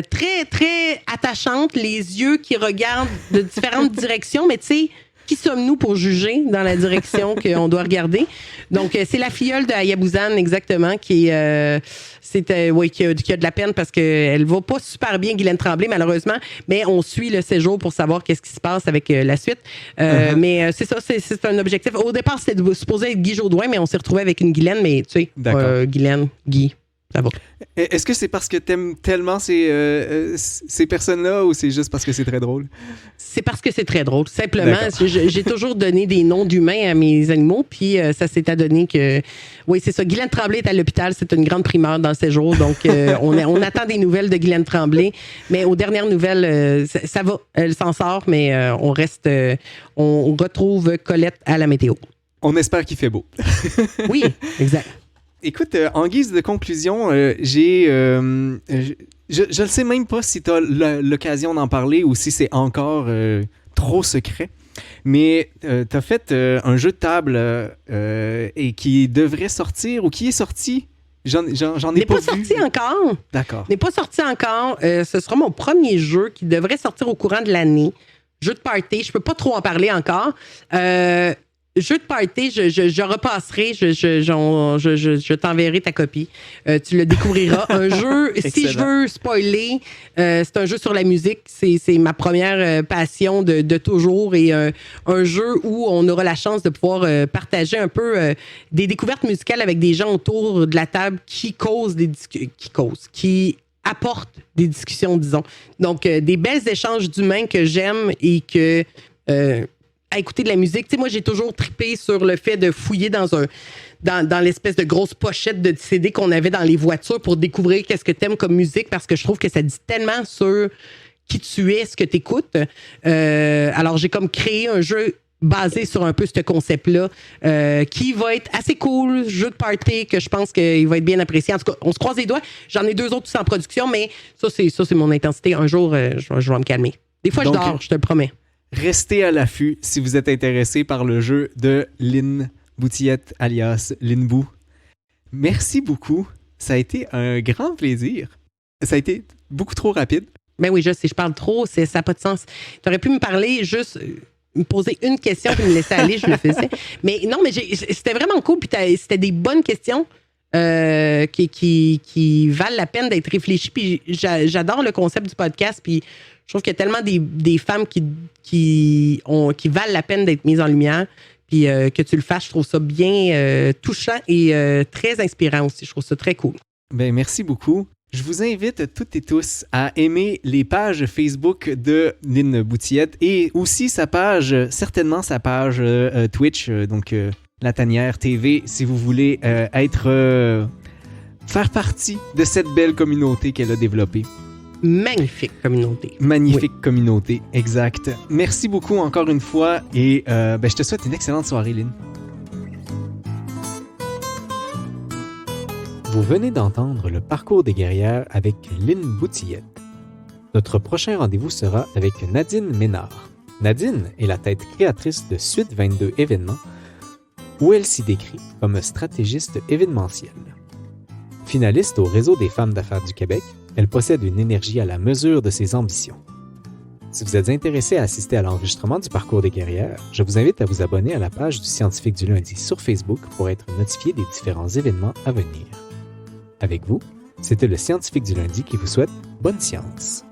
très, très attachante, les yeux qui regardent de différentes directions. Mais tu sais, qui sommes-nous pour juger dans la direction qu'on doit regarder? Donc, c'est la filleule de Ayabouzane, exactement, qui a de la peine parce qu'elle va pas super bien, Guylaine Tremblay, malheureusement, mais on suit le séjour pour savoir qu'est-ce qui se passe avec la suite. Mais c'est ça, c'est un objectif. Au départ, c'était supposé être Guy Jodoin, mais on s'est retrouvé avec une Guylaine, mais tu sais, Guylaine, Guy. Ça va. Est-ce que c'est parce que t'aimes tellement ces personnes-là ou c'est juste parce que c'est très drôle? C'est parce que c'est très drôle. Simplement, j'ai toujours donné des noms d'humains à mes animaux, puis ça s'est adonné que... Oui, c'est ça. Guylaine Tremblay est à l'hôpital. C'est une grande primeur dans ces jours. Donc, on attend des nouvelles de Guylaine Tremblay. Mais aux dernières nouvelles, ça va. Elle s'en sort, mais on retrouve Colette à la météo. On espère qu'il fait beau. Oui, exact. Écoute, en guise de conclusion, je ne sais même pas si tu as l'occasion d'en parler ou si c'est encore trop secret, mais tu as fait un jeu de table et qui devrait sortir ou qui est sorti. J'en ai pas vu. Sorti encore. D'accord. N'est pas sorti encore. Ce sera mon premier jeu qui devrait sortir au courant de l'année. Jeu de party. Je peux pas trop en parler encore. Jeu de party, je repasserai, je t'enverrai ta copie. Tu le découvriras. Un jeu, si je veux spoiler, c'est un jeu sur la musique. C'est ma première passion de toujours et un jeu où on aura la chance de pouvoir partager un peu des découvertes musicales avec des gens autour de la table qui apportent des discussions, disons. Donc, des belles échanges d'humains que j'aime et que... à écouter de la musique. Tu sais, moi, j'ai toujours trippé sur le fait de fouiller dans l'espèce de grosse pochette de CD qu'on avait dans les voitures pour découvrir qu'est-ce que t'aimes comme musique parce que je trouve que ça dit tellement sur qui tu es, ce que t'écoutes. Alors, j'ai comme créé un jeu basé sur un peu ce concept-là qui va être assez cool, jeu de party que je pense qu'il va être bien apprécié. En tout cas, on se croise les doigts. J'en ai 2 autres tous en production, mais ça, c'est mon intensité. Un jour, je vais me calmer. Des fois, je dors, je te le promets. Restez à l'affût si vous êtes intéressé par le jeu de Lynn Boutillette, alias Lynn Bou. Merci beaucoup. Ça a été un grand plaisir. Ça a été beaucoup trop rapide. Ben oui, je sais, je parle trop, ça n'a pas de sens. Tu aurais pu me parler, juste me poser une question puis me laisser aller, je le faisais. Mais non, mais c'était vraiment cool, puis c'était des bonnes questions qui valent la peine d'être réfléchies. Puis j'adore le concept du podcast, puis je trouve qu'il y a tellement des femmes qui valent la peine d'être mises en lumière. Puis que tu le fasses, je trouve ça bien touchant et très inspirant aussi. Je trouve ça très cool. Ben, merci beaucoup. Je vous invite toutes et tous à aimer les pages Facebook de Lynn Boutillette et aussi certainement sa page Twitch, donc La Tanière TV, si vous voulez faire partie de cette belle communauté qu'elle a développée. Magnifique communauté. Magnifique communauté, exact. Merci beaucoup encore une fois et je te souhaite une excellente soirée, Lynn. Vous venez d'entendre le parcours des guerrières avec Lynn Boutillette. Notre prochain rendez-vous sera avec Nadine Ménard. Nadine est la tête créatrice de Suite 22 événements où elle s'y décrit comme stratégiste événementielle. Finaliste au Réseau des femmes d'affaires du Québec, elle possède une énergie à la mesure de ses ambitions. Si vous êtes intéressé à assister à l'enregistrement du parcours des guerrières, je vous invite à vous abonner à la page du Scientifique du lundi sur Facebook pour être notifié des différents événements à venir. Avec vous, c'était le Scientifique du lundi qui vous souhaite bonne science.